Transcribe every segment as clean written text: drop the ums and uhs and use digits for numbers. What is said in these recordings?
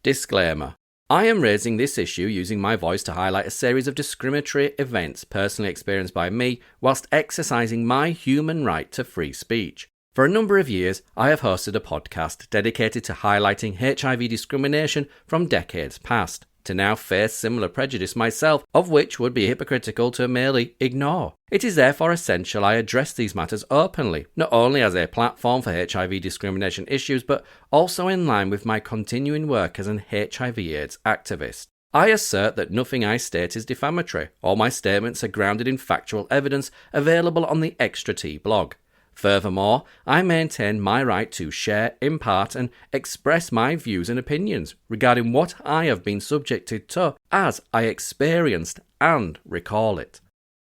Disclaimer. I am raising this issue using my voice to highlight a series of discriminatory events personally experienced by me whilst exercising my human right to free speech. For a number of years, I have hosted a podcast dedicated to highlighting HIV discrimination from decades past, to now face similar prejudice myself, of which would be hypocritical to merely ignore. It is therefore essential I address these matters openly, not only as a platform for HIV discrimination issues, but also in line with my continuing work as an HIV/AIDS activist. I assert that nothing I state is defamatory. All my statements are grounded in factual evidence available on the Extra T blog. Furthermore, I maintain my right to share, impart and express my views and opinions regarding what I have been subjected to as I experienced and recall it.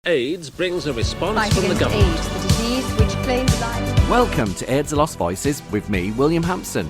AIDS brings a response Fight from the against government. AIDS, the disease which claims life. Welcome to AIDS: The Lost Voices with me, William Hampson.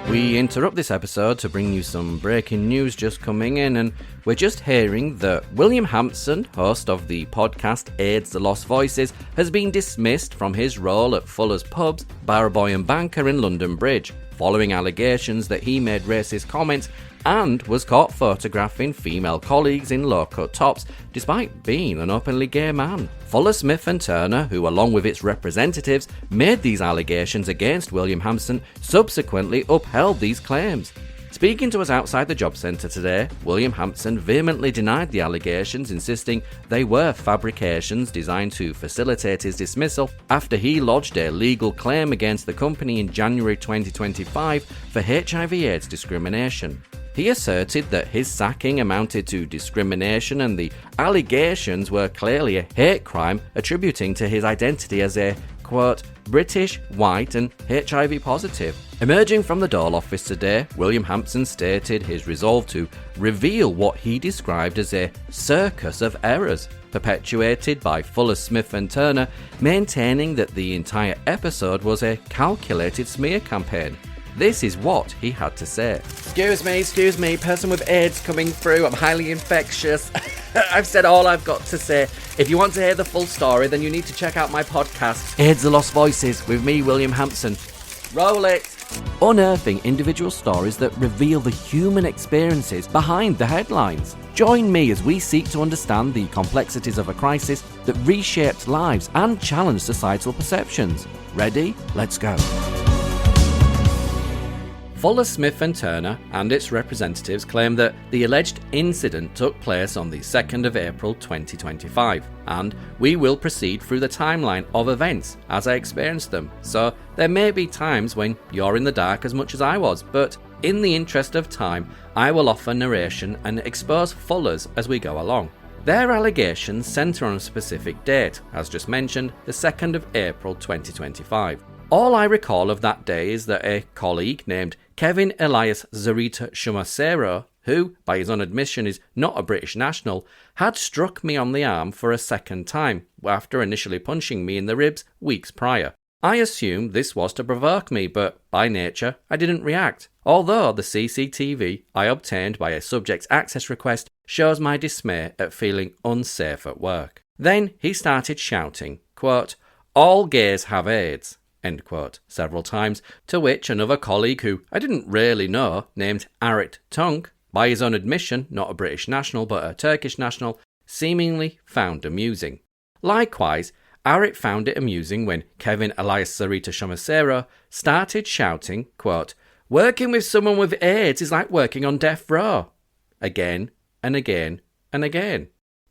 We interrupt this episode to bring you some breaking news just coming in, and we're just hearing that William Hampson, host of the podcast AIDS: The Lost Voices, has been dismissed from his role at Fuller's Pubs, Barboy and Banker in London Bridge, following allegations that he made racist comments and was caught photographing female colleagues in low-cut tops, despite being an openly gay man. Fuller, Smith and Turner, who along with its representatives made these allegations against William Hampson, subsequently upheld these claims. Speaking to us outside the job centre today, William Hampson vehemently denied the allegations, insisting they were fabrications designed to facilitate his dismissal after he lodged a legal claim against the company in January 2025 for HIV/AIDS discrimination. He asserted that his sacking amounted to discrimination and the allegations were clearly a hate crime, attributing to his identity as a, quote, British, white and HIV positive. Emerging from the Dole office today, William Hampson stated his resolve to reveal what he described as a circus of errors, perpetuated by Fuller, Smith and Turner, maintaining that the entire episode was a calculated smear campaign. This is what he had to say. Excuse me, person with AIDS coming through, I'm highly infectious. I've said all I've got to say. If you want to hear the full story, then you need to check out my podcast, AIDS: The Lost Voices, with me, William Hampson. Roll it! Unearthing individual stories that reveal the human experiences behind the headlines. Join me as we seek to understand the complexities of a crisis that reshaped lives and challenged societal perceptions. Ready? Let's go. Fuller, Smith and Turner and its representatives claim that the alleged incident took place on the 2nd of April 2025, and we will proceed through the timeline of events as I experienced them, so there may be times when you're in the dark as much as I was, but in the interest of time, I will offer narration and expose Fuller's as we go along. Their allegations centre on a specific date, as just mentioned, the 2nd of April 2025. All I recall of that day is that a colleague named Kevin Elias Zarita Shumasero, who, by his own admission is not a British national, had struck me on the arm for a second time, after initially punching me in the ribs weeks prior. I assumed this was to provoke me, but by nature I didn't react, although the CCTV I obtained by a subject's access request shows my dismay at feeling unsafe at work. Then he started shouting, quote, all gays have AIDS, end quote, several times, to which another colleague who I didn't really know, named Arit Tunk, by his own admission not a British national but a Turkish national, seemingly found amusing. Likewise, Arit found it amusing when Kevin Elias Sarita Shomasero started shouting, quote, working with someone with AIDS is like working on death row, again and again and again.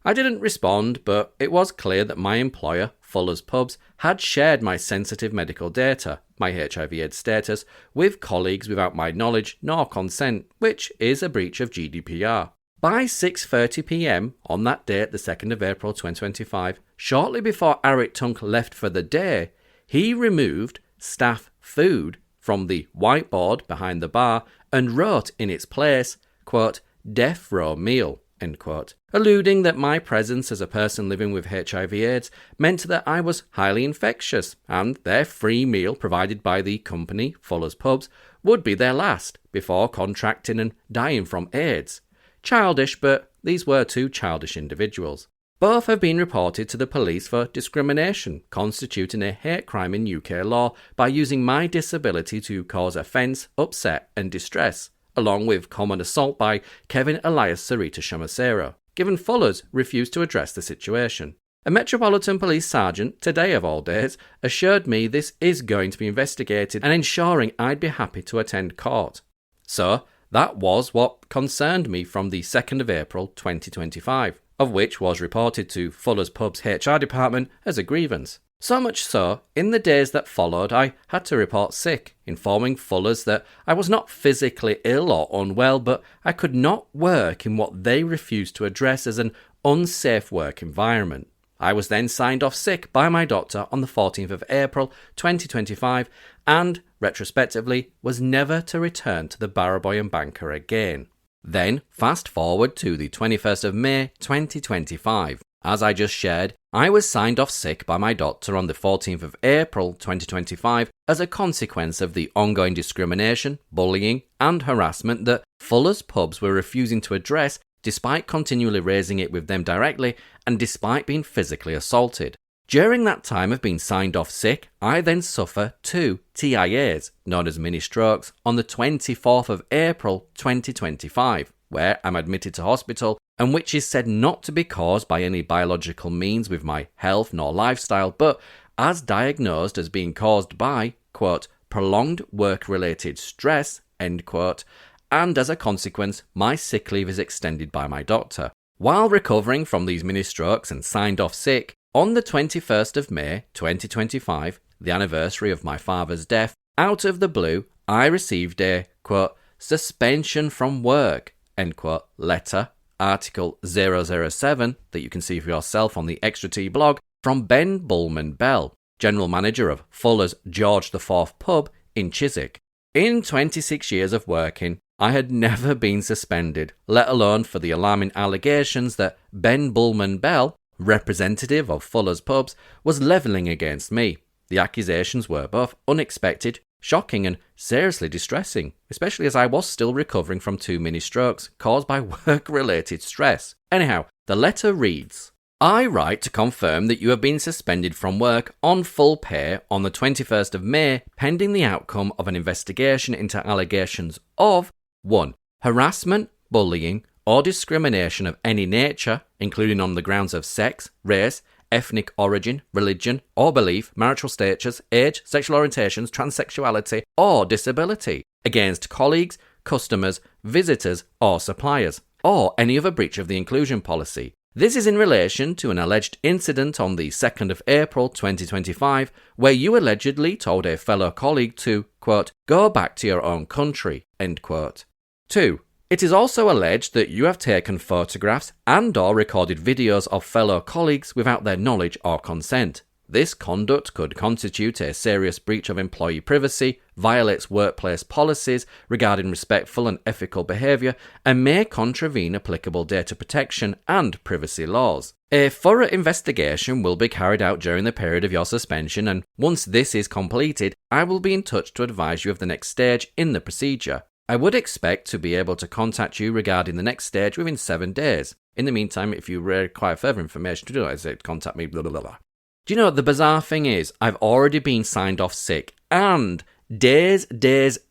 I didn't respond, but it was clear that my employer, Fuller's Pubs, had shared my sensitive medical data, my HIV/AIDS status, with colleagues without my knowledge nor consent, which is a breach of GDPR. By 6:30 p.m. on that date, the 2nd of April 2025, shortly before Arit Tunk left for the day, he removed staff food from the whiteboard behind the bar and wrote in its place, quote, death row meal, end quote, alluding that my presence as a person living with HIV/AIDS meant that I was highly infectious and their free meal provided by the company, Fuller's Pubs, would be their last before contracting and dying from AIDS. Childish, but these were two childish individuals. Both have been reported to the police for discrimination, constituting a hate crime in UK law by using my disability to cause offence, upset and distress, along with common assault by Kevin Elias Sarita Shamasero, given Fuller's refused to address the situation. A Metropolitan Police Sergeant, today of all days, assured me this is going to be investigated and ensuring I'd be happy to attend court. So, that was what concerned me from the 2nd of April 2025, of which was reported to Fuller's Pub's HR department as a grievance. So much so, in the days that followed, I had to report sick, informing Fuller's that I was not physically ill or unwell, but I could not work in what they refused to address as an unsafe work environment. I was then signed off sick by my doctor on the 14th of April 2025 and, retrospectively, was never to return to the Barrowboy and Banker again. Then, fast forward to the 21st of May 2025. As I just shared, I was signed off sick by my doctor on the 14th of April 2025 as a consequence of the ongoing discrimination, bullying and harassment that Fuller's Pubs were refusing to address despite continually raising it with them directly and despite being physically assaulted. During that time of being signed off sick, I then suffer 2 TIAs, known as mini strokes, on the 24th of April 2025, where I'm admitted to hospital and which is said not to be caused by any biological means with my health nor lifestyle, but as diagnosed as being caused by, quote, prolonged work-related stress, end quote, and as a consequence, my sick leave is extended by my doctor. While recovering from these mini strokes and signed off sick, on the 21st of May 2025, the anniversary of my father's death, out of the blue, I received a, quote, suspension from work, end quote, letter, article 007, that you can see for yourself on the Extra T blog, from Ben Bullman Bell, General Manager of Fuller's George IV Pub in Chiswick. In 26 years of working, I had never been suspended, let alone for the alarming allegations that Ben Bullman Bell, representative of Fuller's Pubs, was levelling against me. The accusations were both unexpected, shocking and seriously distressing, especially as I was still recovering from 2 mini strokes caused by work-related stress. Anyhow, the letter reads, I write to confirm that you have been suspended from work on full pay on the 21st of May pending the outcome of an investigation into allegations of 1. Harassment, bullying, or discrimination of any nature, including on the grounds of sex, race, ethnic origin, religion or belief, marital status, age, sexual orientations, transsexuality, or disability, against colleagues, customers, visitors, or suppliers, or any other breach of the inclusion policy. This is in relation to an alleged incident on the 2nd of April 2025, where you allegedly told a fellow colleague to, quote, go back to your own country, end quote. 2. It is also alleged that you have taken photographs and/or recorded videos of fellow colleagues without their knowledge or consent. This conduct could constitute a serious breach of employee privacy, violates workplace policies regarding respectful and ethical behaviour, and may contravene applicable data protection and privacy laws. A thorough investigation will be carried out during the period of your suspension, and once this is completed, I will be in touch to advise you of the next stage in the procedure. I would expect to be able to contact you regarding the next stage within 7 days. In the meantime, if you require further information, do not hesitate to contact me, blah, blah, blah. Do you know, the bizarre thing is, I've already been signed off sick, and days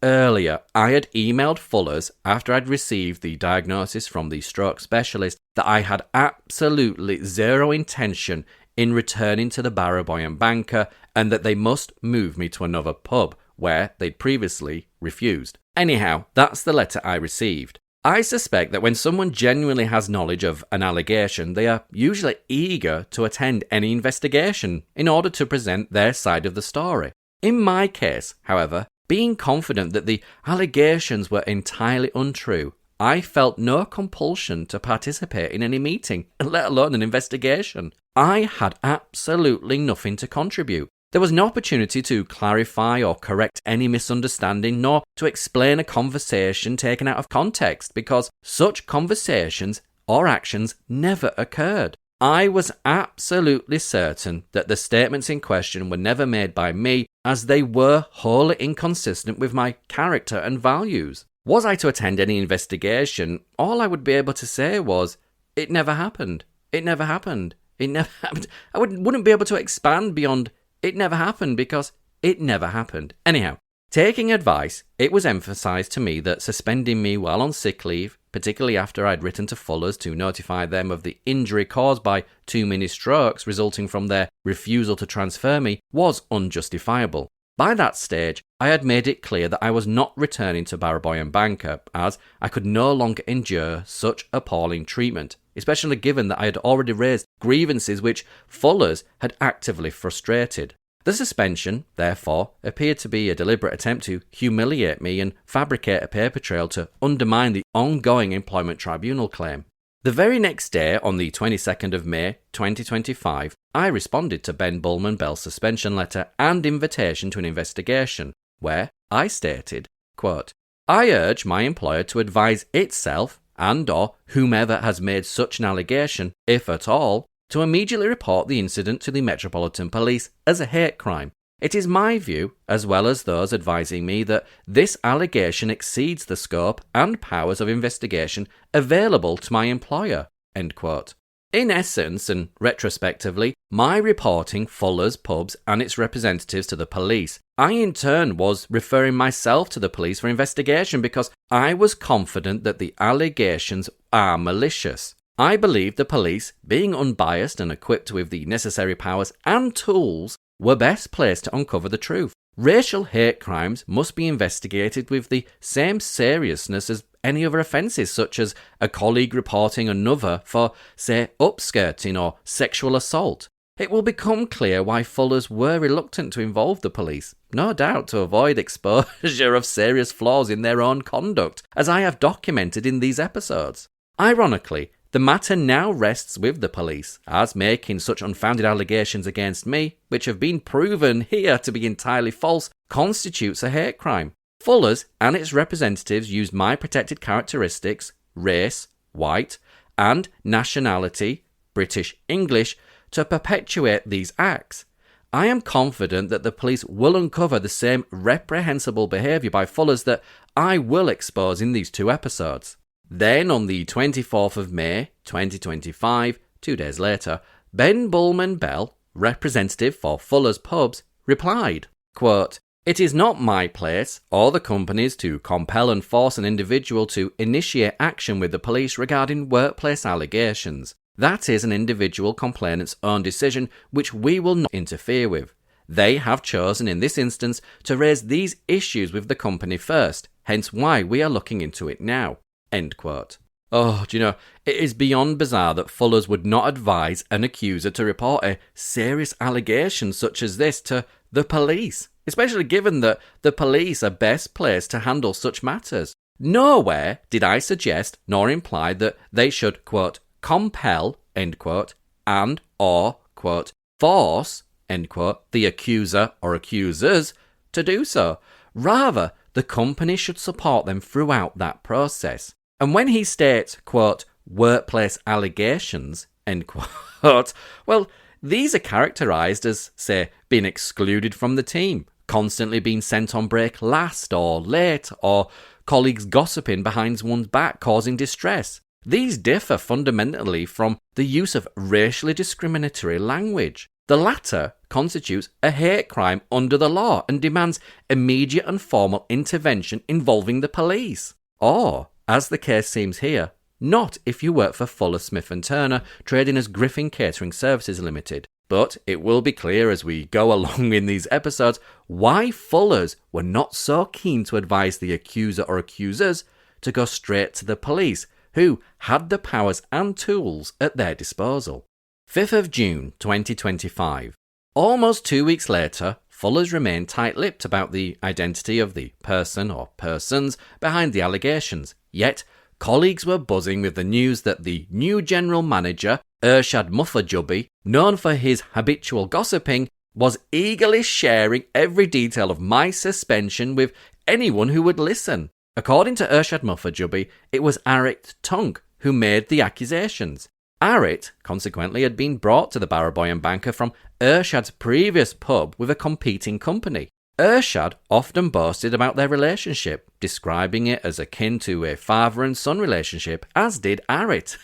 earlier, I had emailed Fuller's after I'd received the diagnosis from the stroke specialist that I had absolutely zero intention in returning to the Barrowboy and Banker, and that they must move me to another pub, where they'd previously refused. Anyhow, that's the letter I received. I suspect that when someone genuinely has knowledge of an allegation, they are usually eager to attend any investigation in order to present their side of the story. In my case, however, being confident that the allegations were entirely untrue, I felt no compulsion to participate in any meeting, let alone an investigation. I had absolutely nothing to contribute. There was no opportunity to clarify or correct any misunderstanding, nor to explain a conversation taken out of context, because such conversations or actions never occurred. I was absolutely certain that the statements in question were never made by me, as they were wholly inconsistent with my character and values. Was I to attend any investigation, all I would be able to say was, it never happened. It never happened. It never happened. I wouldn't be able to expand beyond it never happened because it never happened. Anyhow, taking advice, it was emphasised to me that suspending me while on sick leave, particularly after I'd written to Fuller's to notify them of the injury caused by too many strokes resulting from their refusal to transfer me, was unjustifiable. By that stage, I had made it clear that I was not returning to Barboy and Banker, as I could no longer endure such appalling treatment, especially given that I had already raised grievances which Fuller's had actively frustrated. The suspension, therefore, appeared to be a deliberate attempt to humiliate me and fabricate a paper trail to undermine the ongoing employment tribunal claim. The very next day, on the 22nd of May 2025, I responded to Ben Bullman Bell's suspension letter and invitation to an investigation, where I stated, quote, I urge my employer to advise itself and or whomever has made such an allegation, if at all, to immediately report the incident to the Metropolitan Police as a hate crime. It is my view, as well as those advising me, that this allegation exceeds the scope and powers of investigation available to my employer. End quote. In essence, and retrospectively, my reporting Fuller's pubs and its representatives to the police, I in turn was referring myself to the police for investigation because I was confident that the allegations are malicious. I believed the police, being unbiased and equipped with the necessary powers and tools, were best placed to uncover the truth. Racial hate crimes must be investigated with the same seriousness as any other offences, such as a colleague reporting another for, say, upskirting or sexual assault. It will become clear why Fullers were reluctant to involve the police, no doubt to avoid exposure of serious flaws in their own conduct, as I have documented in these episodes. Ironically, the matter now rests with the police, as making such unfounded allegations against me, which have been proven here to be entirely false, constitutes a hate crime. Fuller's and its representatives used my protected characteristics, race, white, and nationality, British English, to perpetuate these acts. I am confident that the police will uncover the same reprehensible behaviour by Fuller's that I will expose in these two episodes. Then, on the 24th of May 2025, 2 days later, Ben Bullman Bell, representative for Fuller's Pubs, replied, quote, It is not my place or the company's to compel and force an individual to initiate action with the police regarding workplace allegations. That is an individual complainant's own decision which we will not interfere with. They have chosen in this instance to raise these issues with the company first, hence why we are looking into it now. End quote. Oh, do you know, it is beyond bizarre that Fuller's would not advise an accuser to report a serious allegation such as this to the police, especially given that the police are best placed to handle such matters. Nowhere did I suggest nor imply that they should, quote, compel, end quote, and or, quote, force, end quote, the accuser or accusers to do so. Rather, the company should support them throughout that process. And when he states, quote, workplace allegations, end quote, well, these are characterised as, say, being excluded from the team, constantly being sent on break last or late, or colleagues gossiping behind one's back causing distress. These differ fundamentally from the use of racially discriminatory language. The latter constitutes a hate crime under the law and demands immediate and formal intervention involving the police. Or, as the case seems here, not if you work for Fuller Smith & Turner, trading as Griffin Catering Services Limited. But it will be clear as we go along in these episodes why Fullers were not so keen to advise the accuser or accusers to go straight to the police, who had the powers and tools at their disposal. 5th of June 2025. Almost 2 weeks later, Fuller's remained tight-lipped about the identity of the person or persons behind the allegations, yet colleagues were buzzing with the news that the new general manager, Ershad Muffajubbi, known for his habitual gossiping, was eagerly sharing every detail of my suspension with anyone who would listen. According to Ershad Muffajubbi, it was Arit Tunk who made the accusations. Arit, consequently, had been brought to the Barboy and Banker from Ershad's previous pub with a competing company. Ershad often boasted about their relationship, describing it as akin to a father and son relationship, as did Arit.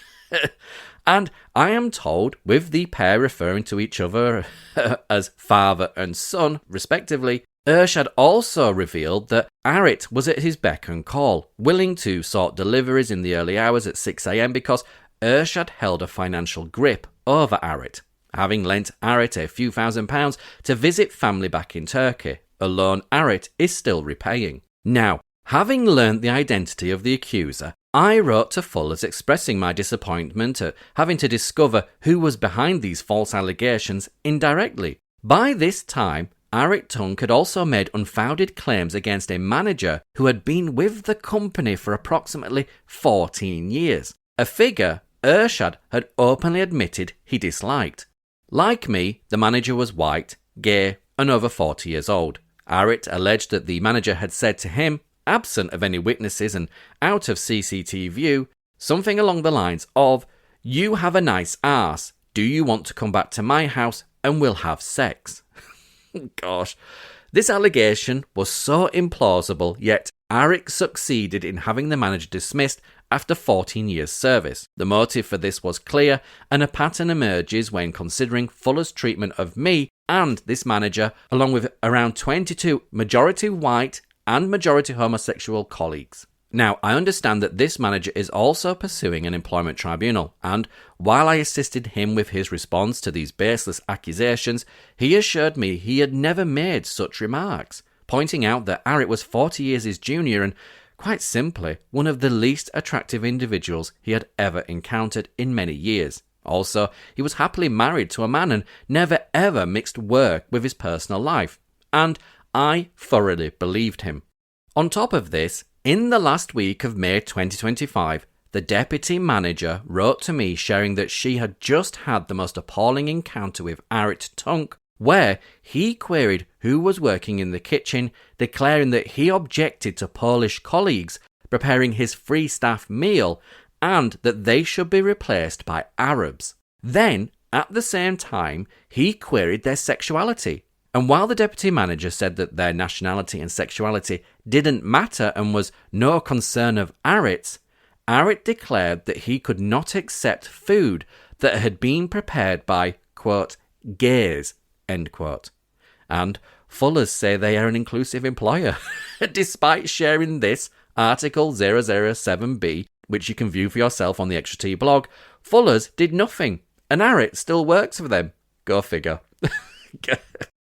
And I am told, with the pair referring to each other as father and son, respectively, Ershad also revealed that Arit was at his beck and call, willing to sort deliveries in the early hours at 6 a.m. because Ershad held a financial grip over Arit, having lent Arit a few £1,000s to visit family back in Turkey, a loan Arit is still repaying. Now, having learnt the identity of the accuser, I wrote to Fuller's expressing my disappointment at having to discover who was behind these false allegations indirectly. By this time, Arit Tunk had also made unfounded claims against a manager who had been with the company for approximately 14 years, a figure Ershad had openly admitted he disliked. Like me, the manager was white, gay, and over 40 years old. Arit alleged that the manager had said to him, absent of any witnesses and out of CCTV view, something along the lines of, "You have a nice arse. Do you want to come back to my house and we'll have sex?" Gosh, this allegation was so implausible, yet Arit succeeded in having the manager dismissed after 14 years' service. The motive for this was clear, and a pattern emerges when considering Fuller's treatment of me and this manager, along with around 22 majority white and majority homosexual colleagues. Now, I understand that this manager is also pursuing an employment tribunal, and while I assisted him with his response to these baseless accusations, he assured me he had never made such remarks, pointing out that Arit was 40 years his junior and, quite simply, one of the least attractive individuals he had ever encountered in many years. Also, he was happily married to a man and never ever mixed work with his personal life, and I thoroughly believed him. On top of this, in the last week of May 2025, the deputy manager wrote to me sharing that she had just had the most appalling encounter with Arit Tunk, where he queried who was working in the kitchen, declaring that he objected to Polish colleagues preparing his free staff meal and that they should be replaced by Arabs. Then, at the same time, he queried their sexuality. And while the deputy manager said that their nationality and sexuality didn't matter and was no concern of Arit's, Arit declared that he could not accept food that had been prepared by, quote, gays, end quote. And Fullers say they are an inclusive employer. Despite sharing this, Article 007B, which you can view for yourself on the Extra T blog, Fullers did nothing, and Arit still works for them. Go figure.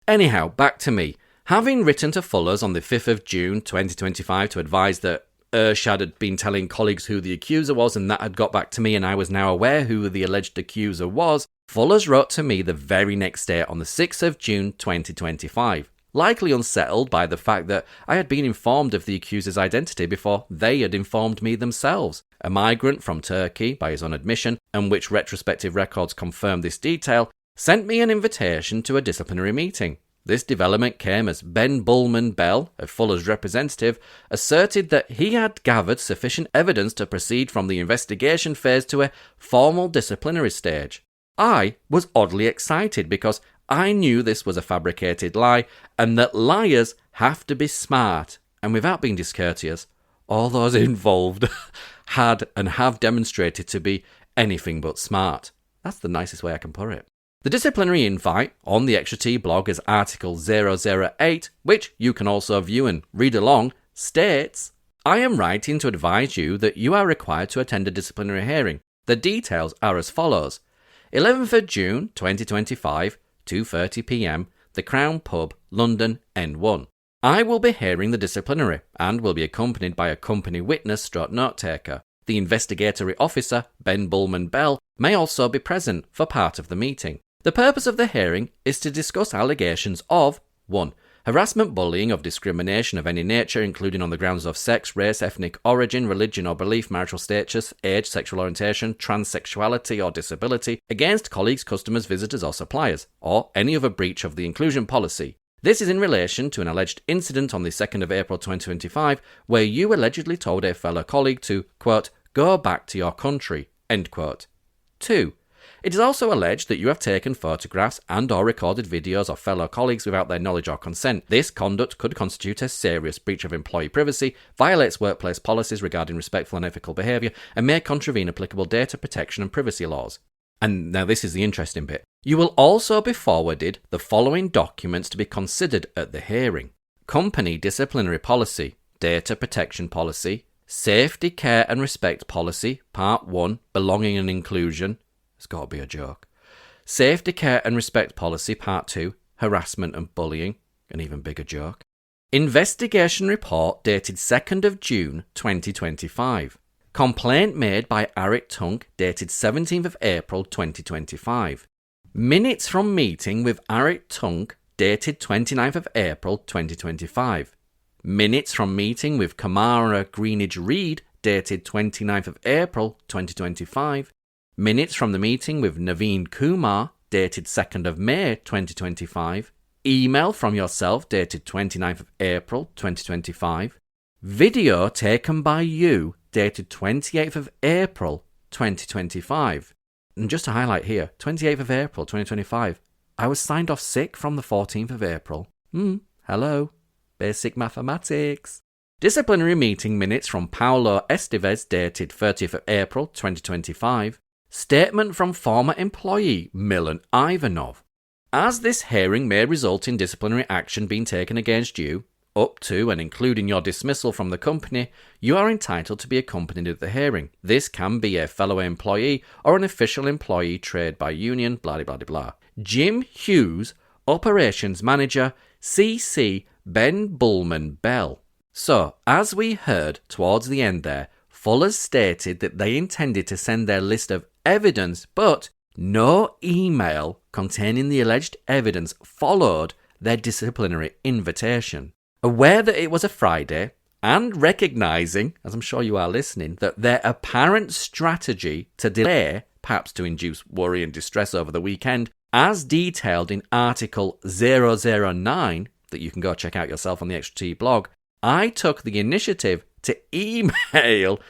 Anyhow, back to me. Having written to Fuller's on the 5th of June 2025 to advise that Ershad had been telling colleagues who the accuser was and that had got back to me and I was now aware who the alleged accuser was, Fuller's wrote to me the very next day on the 6th of June 2025, likely unsettled by the fact that I had been informed of the accuser's identity before they had informed me themselves. A migrant from Turkey, by his own admission, and which retrospective records confirm this detail, sent me an invitation to a disciplinary meeting. This development came as Ben Bullman Bell, a Fuller's representative, asserted that he had gathered sufficient evidence to proceed from the investigation phase to a formal disciplinary stage. I was oddly excited because I knew this was a fabricated lie and that liars have to be smart, and without being discourteous, all those involved had and have demonstrated to be anything but smart. That's the nicest way I can put it. The disciplinary invite on the Extra T blog as Article 008, which you can also view and read along, states, I am writing to advise you that you are required to attend a disciplinary hearing. The details are as follows. 11th of June 2025, 2:30 p.m, the Crown Pub, London, N1. I will be hearing the disciplinary and will be accompanied by a company witness / note taker. The investigatory officer, Ben Bullman Bell, may also be present for part of the meeting. The purpose of the hearing is to discuss allegations of 1. Harassment, bullying, of discrimination of any nature, including on the grounds of sex, race, ethnic origin, religion or belief, marital status, age, sexual orientation, transsexuality or disability, against colleagues, customers, visitors or suppliers, or any other breach of the inclusion policy. This is in relation to an alleged incident on the 2nd of April 2025 where you allegedly told a fellow colleague to, quote, go back to your country, end quote. 2. It is also alleged that you have taken photographs and/or recorded videos of fellow colleagues without their knowledge or consent. This conduct could constitute a serious breach of employee privacy, violates workplace policies regarding respectful and ethical behaviour, and may contravene applicable data protection and privacy laws. And now this is the interesting bit. You will also be forwarded the following documents to be considered at the hearing: company disciplinary policy, data protection policy, safety, care and respect policy, part 1, belonging and inclusion. It's got to be a joke. Safety, care and respect policy, part 2, harassment and bullying. An even bigger joke. Investigation report dated 2nd of June 2025. Complaint made by Arik Tunk dated 17th of April 2025. Minutes from meeting with Arik Tunk dated 29th of April 2025. Minutes from meeting with Kamara Greenidge Reid dated 29th of April 2025. Minutes from the meeting with Naveen Kumar dated 2nd of May 2025. Email from yourself dated 29th of April 2025. Video taken by you dated 28th of April 2025. And just to highlight here, 28th of April 2025, I was signed off sick from the 14th of April. Hello. Basic mathematics. Disciplinary meeting minutes from Paulo Esteves dated 30th of April 2025. Statement from former employee Milan Ivanov. As this hearing may result in disciplinary action being taken against you, up to and including your dismissal from the company, you are entitled to be accompanied at the hearing. This can be a fellow employee or an official employee trained by union, blah blah blah blah. Jim Hughes, Operations Manager, CC Ben Bullman Bell. So, as we heard towards the end there, Fuller's stated that they intended to send their list of evidence, but no email containing the alleged evidence followed their disciplinary invitation. Aware that it was a Friday, and recognising, as I'm sure you are listening, that their apparent strategy to delay, perhaps to induce worry and distress over the weekend, as detailed in Article 009, that you can go check out yourself on the Extra T blog, I took the initiative to email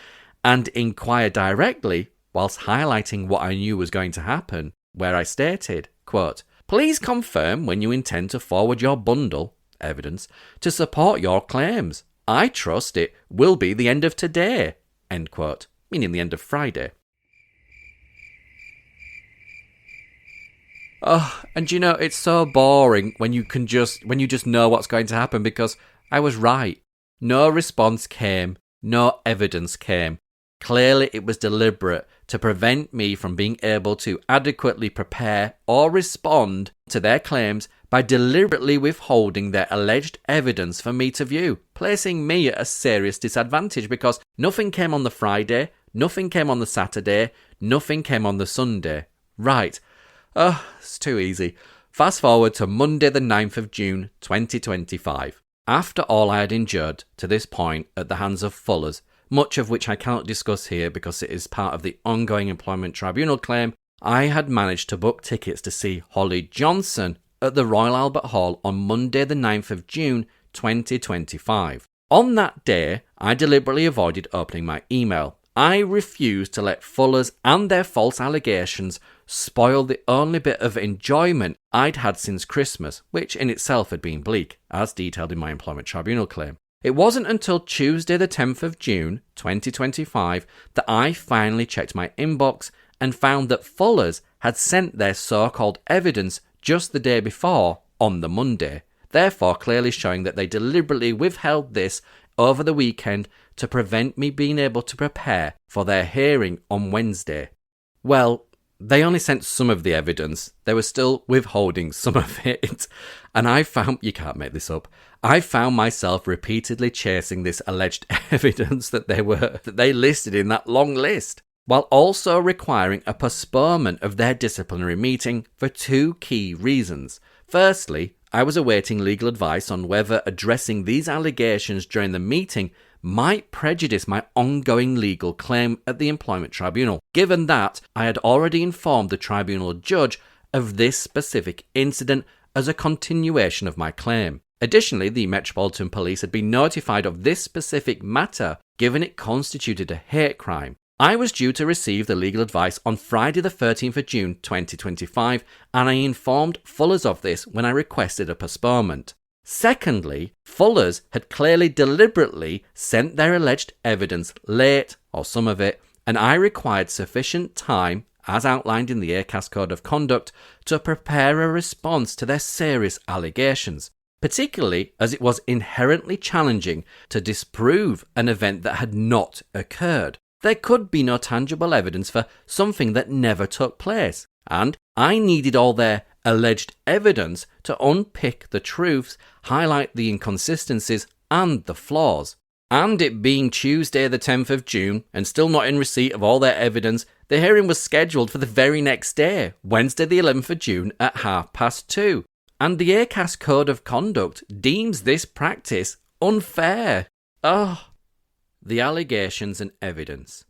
and inquire directly whilst highlighting what I knew was going to happen, where I stated, quote, "Please confirm when you intend to forward your bundle, evidence, to support your claims. I trust it will be the end of today," end quote, meaning the end of Friday. Oh, and you know, it's so boring when you just know what's going to happen, because I was right. No response came, no evidence came. Clearly it was deliberate to prevent me from being able to adequately prepare or respond to their claims by deliberately withholding their alleged evidence for me to view, placing me at a serious disadvantage because nothing came on the Friday, nothing came on the Saturday, nothing came on the Sunday. Right. Oh, it's too easy. Fast forward to Monday the 9th of June 2025. After all I had endured to this point at the hands of Fuller's, much of which I cannot discuss here because it is part of the ongoing employment tribunal claim, I had managed to book tickets to see Holly Johnson at the Royal Albert Hall on Monday the 9th of June 2025. On that day, I deliberately avoided opening my email. I refused to let Fuller's and their false allegations spoil the only bit of enjoyment I'd had since Christmas, which in itself had been bleak, as detailed in my employment tribunal claim. It wasn't until Tuesday the 10th of June 2025 that I finally checked my inbox and found that Fuller's had sent their so-called evidence just the day before, on the Monday, therefore clearly showing that they deliberately withheld this over the weekend to prevent me being able to prepare for their hearing on Wednesday. Well, they only sent some of the evidence. They were still withholding some of it. And I found, you can't make this up, I found myself repeatedly chasing this alleged evidence that they listed in that long list, while also requiring a postponement of their disciplinary meeting for two key reasons. Firstly, I was awaiting legal advice on whether addressing these allegations during the meeting might prejudice my ongoing legal claim at the employment tribunal, given that I had already informed the tribunal judge of this specific incident as a continuation of my claim. Additionally, the Metropolitan Police had been notified of this specific matter, given it constituted a hate crime. I was due to receive the legal advice on Friday the 13th of June 2025, and I informed Fuller's of this when I requested a postponement. Secondly, Fuller's had clearly deliberately sent their alleged evidence late, or some of it, and I required sufficient time, as outlined in the ACAS Code of Conduct, to prepare a response to their serious allegations, particularly as it was inherently challenging to disprove an event that had not occurred. There could be no tangible evidence for something that never took place, and I needed all their alleged evidence to unpick the truths, highlight the inconsistencies and the flaws. And it being Tuesday the 10th of June and still not in receipt of all their evidence, the hearing was scheduled for the very next day, Wednesday the 11th of June at 2:30. And the ACAS Code of Conduct deems this practice unfair. The allegations and evidence.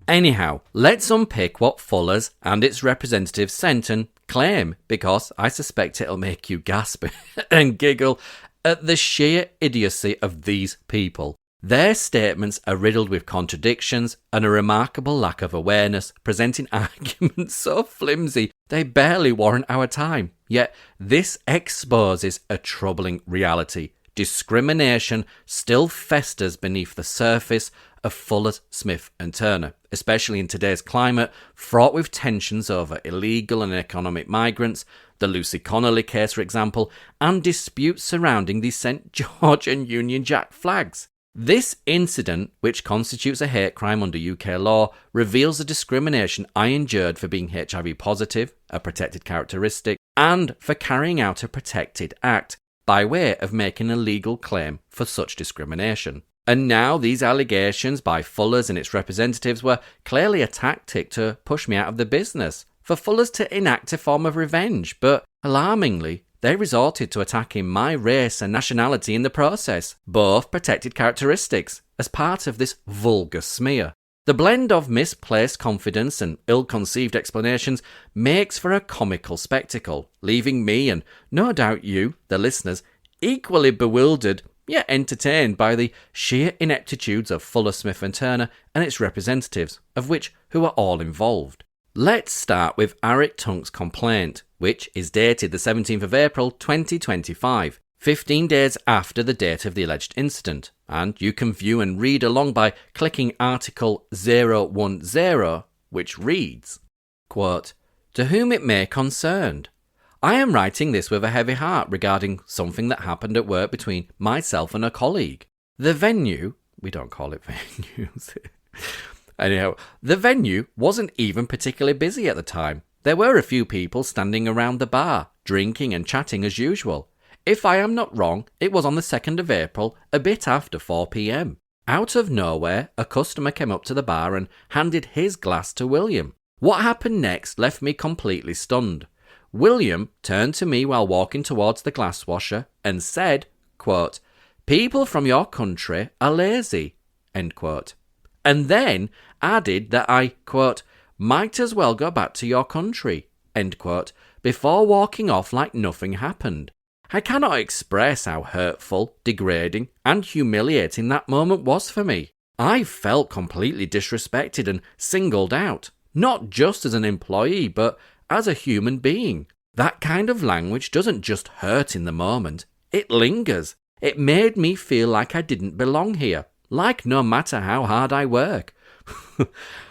Anyhow, let's unpick what Fuller's and its representatives sent and claim, because I suspect it'll make you gasp and giggle at the sheer idiocy of these people. Their statements are riddled with contradictions and a remarkable lack of awareness, presenting arguments so flimsy they barely warrant our time. Yet this exposes a troubling reality. Discrimination still festers beneath the surface of Fuller's, Smith and Turner, especially in today's climate, fraught with tensions over illegal and economic migrants, the Lucy Connolly case, for example, and disputes surrounding the St. George and Union Jack flags. This incident, which constitutes a hate crime under UK law, reveals the discrimination I endured for being HIV positive, a protected characteristic, and for carrying out a protected act, by way of making a legal claim for such discrimination. And now these allegations by Fuller's and its representatives were clearly a tactic to push me out of the business, for Fuller's to enact a form of revenge, but alarmingly, they resorted to attacking my race and nationality in the process, both protected characteristics, as part of this vulgar smear. The blend of misplaced confidence and ill-conceived explanations makes for a comical spectacle, leaving me, and no doubt you, the listeners, equally bewildered yet entertained by the sheer ineptitudes of Fuller, Smith and Turner and its representatives, who are all involved. Let's start with Eric Tunk's complaint, which is dated the 17th of April 2025, 15 days after the date of the alleged incident, and you can view and read along by clicking Article 010, which reads, quote, "To whom it may concern, I am writing this with a heavy heart regarding something that happened at work between myself and a colleague. The venue," we don't call it venues, anyhow, "the venue wasn't even particularly busy at the time. There were a few people standing around the bar, drinking and chatting as usual. If I am not wrong, it was on the 2nd of April, a bit after 4 p.m. Out of nowhere, a customer came up to the bar and handed his glass to William. What happened next left me completely stunned. William turned to me while walking towards the glass washer and said, quote, 'People from your country are lazy,' end quote. And then added that I, quote, 'might as well go back to your country,' end quote, before walking off like nothing happened. I cannot express how hurtful, degrading, and humiliating that moment was for me. I felt completely disrespected and singled out, not just as an employee, but as a human being. That kind of language doesn't just hurt in the moment, it lingers. It made me feel like I didn't belong here, like no matter how hard I work,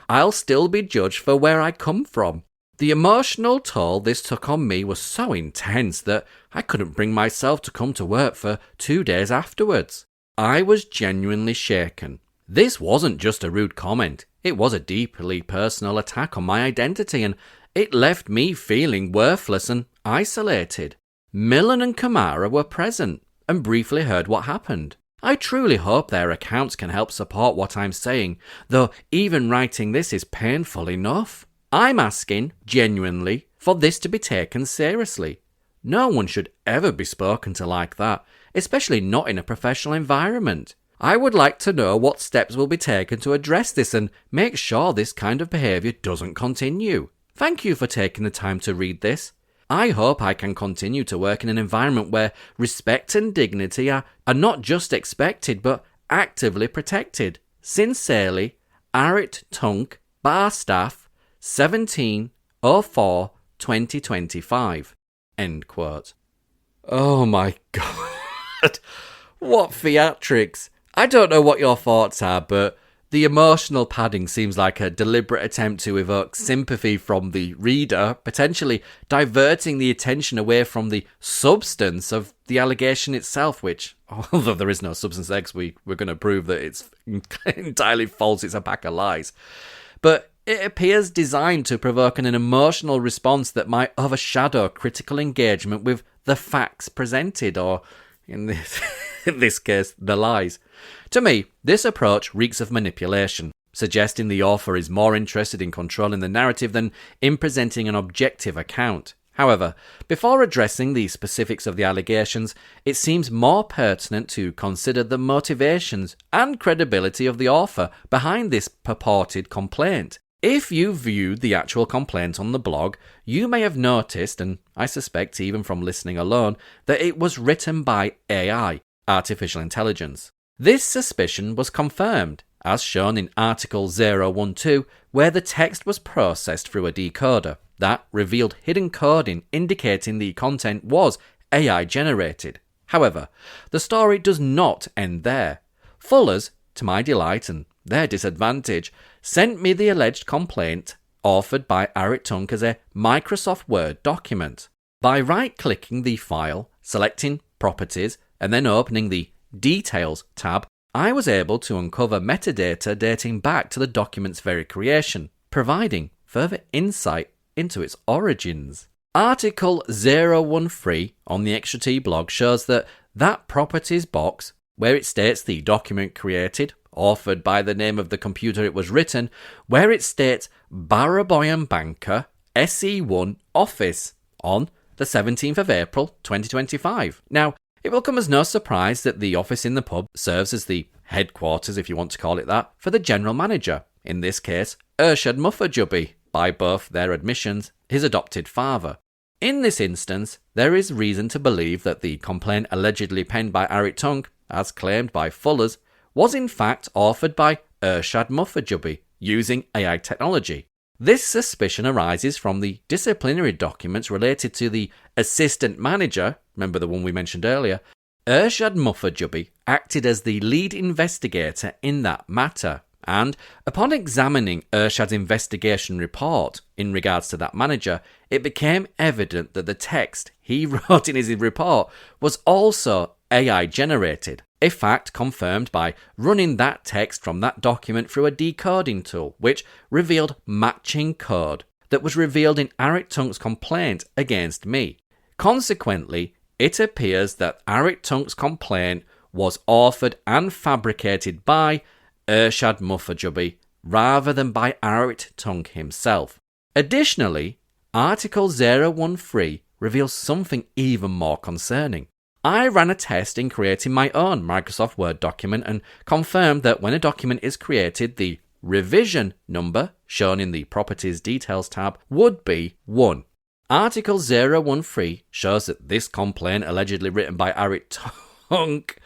I'll still be judged for where I come from. The emotional toll this took on me was so intense that I couldn't bring myself to come to work for 2 days afterwards. I was genuinely shaken. This wasn't just a rude comment, it was a deeply personal attack on my identity, and it left me feeling worthless and isolated. Millen and Kamara were present and briefly heard what happened. I truly hope their accounts can help support what I'm saying, though even writing this is painful enough. I'm asking, genuinely, for this to be taken seriously. No one should ever be spoken to like that, especially not in a professional environment. I would like to know what steps will be taken to address this and make sure this kind of behaviour doesn't continue. Thank you for taking the time to read this. I hope I can continue to work in an environment where respect and dignity are not just expected but actively protected. Sincerely, Arit Tunk, bar staff, 17/04/2025. End quote. Oh my god. What theatrics. I don't know what your thoughts are, but the emotional padding seems like a deliberate attempt to evoke sympathy from the reader, potentially diverting the attention away from the substance of the allegation itself, which, although there is no substance there, we're going to prove that it's entirely false, it's a pack of lies. But it appears designed to provoke an emotional response that might overshadow critical engagement with the facts presented, or in this case, the lies. To me, this approach reeks of manipulation, suggesting the author is more interested in controlling the narrative than in presenting an objective account. However, before addressing the specifics of the allegations, it seems more pertinent to consider the motivations and credibility of the author behind this purported complaint. If you viewed the actual complaint on the blog, you may have noticed, and I suspect even from listening alone, that it was written by AI, artificial intelligence. This suspicion was confirmed, as shown in Article 012, where the text was processed through a decoder that revealed hidden coding indicating the content was AI generated. However, the story does not end there. Fuller's, to my delight and their disadvantage, sent me the alleged complaint authored by Arit Tunk as a Microsoft Word document. By right-clicking the file, selecting Properties, and then opening the Details tab, I was able to uncover metadata dating back to the document's very creation, providing further insight into its origins. Article 013 on the Extra T blog shows that Properties box, where it states the document created, authored by the name of the computer it was written, where it states Barraboyan Banker, SE1 Office, on the 17th of April 2025. Now, it will come as no surprise that the office in the pub serves as the headquarters, if you want to call it that, for the general manager, in this case, Ershad Muffajubbi, by both their admissions, his adopted father. In this instance, there is reason to believe that the complaint allegedly penned by Arit Tunk, as claimed by Fuller's, was in fact authored by Ershad Muffajubbi, using AI technology. This suspicion arises from the disciplinary documents related to the assistant manager, remember the one we mentioned earlier. Ershad Muffajubbi acted as the lead investigator in that matter, and upon examining Ershad's investigation report in regards to that manager, it became evident that the text he wrote in his report was also AI generated, a fact confirmed by running that text from that document through a decoding tool, which revealed matching code that was revealed in Arit Tunk's complaint against me. Consequently, it appears that Arit Tunk's complaint was authored and fabricated by Ershad Muffajubbi rather than by Arit Tunk himself. Additionally, Article 013 reveals something even more concerning. I ran a test in creating my own Microsoft Word document and confirmed that when a document is created, the revision number, shown in the Properties Details tab, would be 1. Article 013 shows that this complaint, allegedly written by Arit Tunk,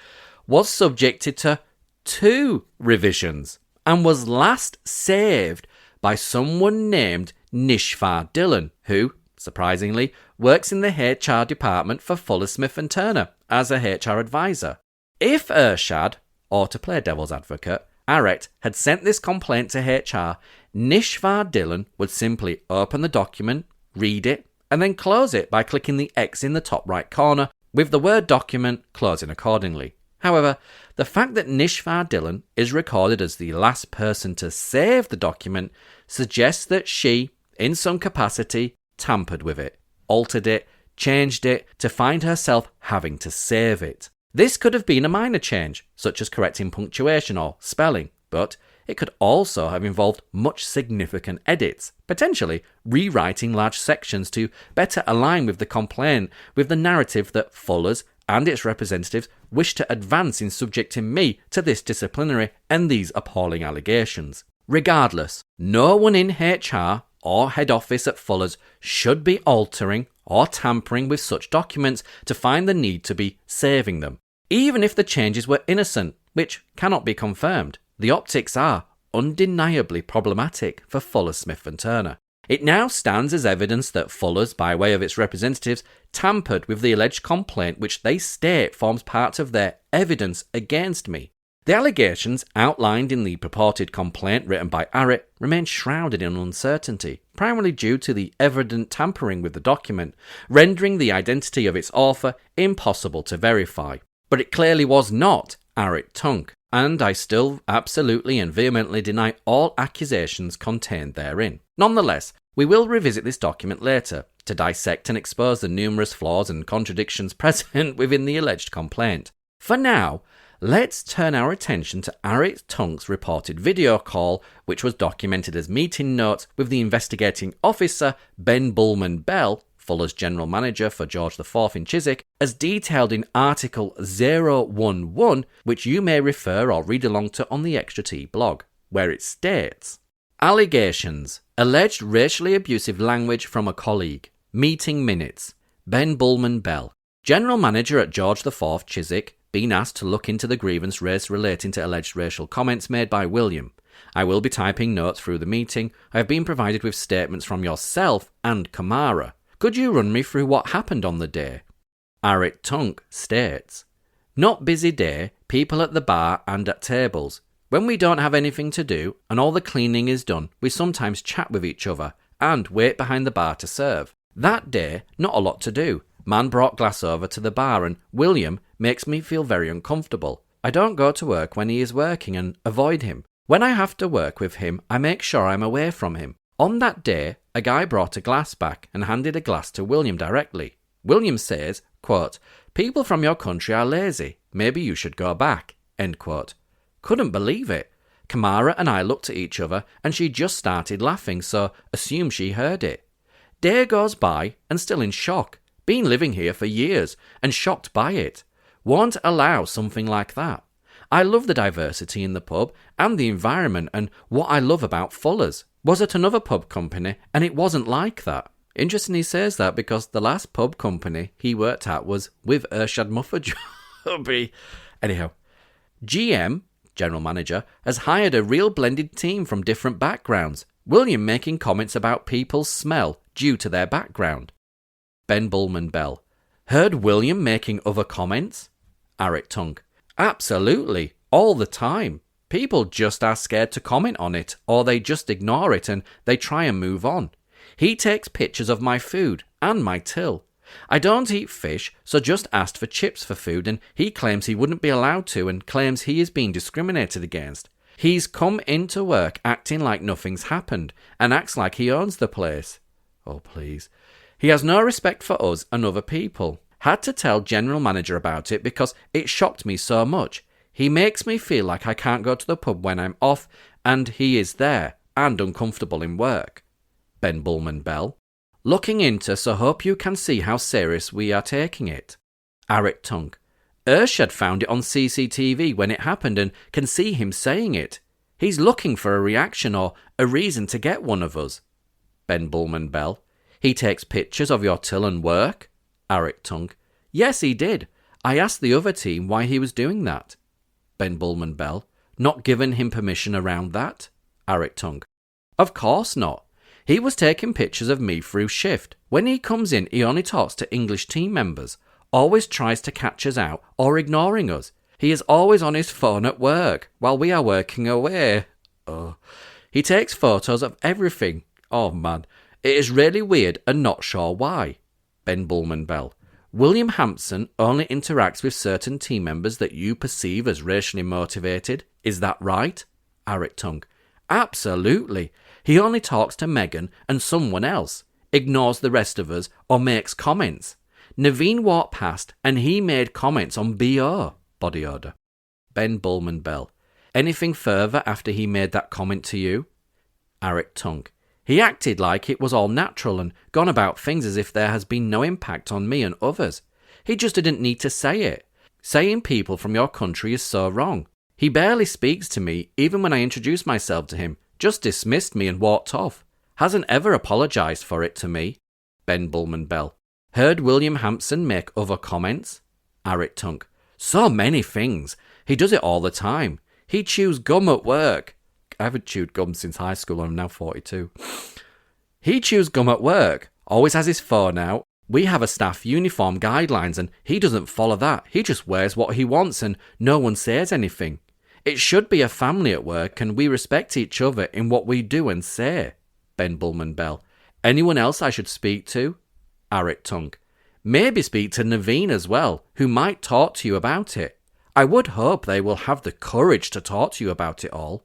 was subjected to 2 revisions and was last saved by someone named Nishfar Dillon, who, surprisingly, works in the HR department for Fuller Smith & Turner as a HR advisor. If Ershad, or to play devil's advocate, Arit had sent this complaint to HR, Nishfar Dillon would simply open the document, read it, and then close it by clicking the X in the top right corner, with the Word document closing accordingly. However, the fact that Nishfar Dillon is recorded as the last person to save the document suggests that she, in some capacity, tampered with it, altered it, changed it to find herself having to save it. This could have been a minor change, such as correcting punctuation or spelling, but it could also have involved much significant edits, potentially rewriting large sections to better align with the complaint with the narrative that Fuller's and its representatives wish to advance in subjecting me to this disciplinary and these appalling allegations. Regardless, no one in HR or head office at Fuller's should be altering or tampering with such documents to find the need to be saving them. Even if the changes were innocent, which cannot be confirmed, the optics are undeniably problematic for Fuller, Smith and Turner. It now stands as evidence that Fuller's, by way of its representatives, tampered with the alleged complaint which they state forms part of their evidence against me. The allegations outlined in the purported complaint written by Arrett remain shrouded in uncertainty, primarily due to the evident tampering with the document, rendering the identity of its author impossible to verify. But it clearly was not Arrett Tunk, and I still absolutely and vehemently deny all accusations contained therein. Nonetheless, we will revisit this document later to dissect and expose the numerous flaws and contradictions present within the alleged complaint. For now, let's turn our attention to Arrett Tunk's reported video call, which was documented as meeting notes with the investigating officer Ben Bullman Bell, Fuller's general manager for George IV in Chiswick, as detailed in Article 011, which you may refer or read along to on the Extra T blog, where it states: Allegations. Alleged racially abusive language from a colleague. Meeting minutes. Ben Bullman Bell, general manager at George IV Chiswick, been asked to look into the grievance raised relating to alleged racial comments made by William. I will be typing notes through the meeting. I have been provided with statements from yourself and Kamara. Could you run me through what happened on the day? Arrett Tunk states: Not busy day, people at the bar and at tables. When we don't have anything to do and all the cleaning is done, we sometimes chat with each other and wait behind the bar to serve. That day, not a lot to do. Man brought glass over to the bar and William makes me feel very uncomfortable. I don't go to work when he is working and avoid him. When I have to work with him, I make sure I'm away from him. On that day, a guy brought a glass back and handed a glass to William directly. William says, quote, people from your country are lazy. Maybe you should go back. End quote. Couldn't believe it. Kamara and I looked at each other and she just started laughing, so assume she heard it. Day goes by and still in shock. Been living here for years and shocked by it. Won't allow something like that. I love the diversity in the pub and the environment and what I love about Fuller's. Was at another pub company and it wasn't like that. Interesting he says that because the last pub company he worked at was with Irshad Muffajobi. Anyhow, GM, general manager, has hired a real blended team from different backgrounds. William making comments about people's smell due to their background. Ben Bullman Bell. Heard William making other comments? Arrett Tunk. Absolutely, all the time. People just are scared to comment on it, or they just ignore it and they try and move on. He takes pictures of my food and my till. I don't eat fish, so just asked for chips for food and he claims he wouldn't be allowed to and claims he is being discriminated against. He's come into work acting like nothing's happened and acts like he owns the place. Oh, please. He has no respect for us and other people. Had to tell general manager about it because it shocked me so much. He makes me feel like I can't go to the pub when I'm off, and he is there, and uncomfortable in work. Ben Bullman Bell. Looking into, so hope you can see how serious we are taking it. Arrett Tunk. Irshad found it on CCTV when it happened and can see him saying it. He's looking for a reaction or a reason to get one of us. Ben Bullman Bell. He takes pictures of your till and work? Arrett Tunk. Yes, he did. I asked the other team why he was doing that. Ben Bullman Bell. Not given him permission around that? Arrett Tunk. Of course not. He was taking pictures of me through shift. When he comes in, he only talks to English team members. Always tries to catch us out or ignoring us. He is always on his phone at work while we are working away. Oh. He takes photos of everything. Oh man, it is really weird and not sure why. Ben Bullman Bell. William Hampson only interacts with certain team members that you perceive as racially motivated. Is that right? Arrett Tunk. Absolutely. He only talks to Megan and someone else, ignores the rest of us or makes comments. Naveen walked past and he made comments on BO, body odour. Ben Bullman Bell. Anything further after he made that comment to you? Arrett Tunk. He acted like it was all natural and gone about things as if there has been no impact on me and others. He just didn't need to say it. Saying people from your country is so wrong. He barely speaks to me even when I introduce myself to him. Just dismissed me and walked off. Hasn't ever apologised for it to me. Ben Bullman Bell. Heard William Hampson make other comments? Arrett Tunk. So many things. He does it all the time. He chews gum at work. haven't chewed gum since high school and I'm now 42. He chews gum at work, always has his phone out. We have a staff uniform guidelines and he doesn't follow that. He just wears what he wants and no one says anything. It should be a family at work and we respect each other in what we do and say. Ben Bullman Bell. Anyone else I should speak to? Arik Tung. Maybe speak to Naveen as well, who might talk to you about it. I would hope they will have the courage to talk to you about it all.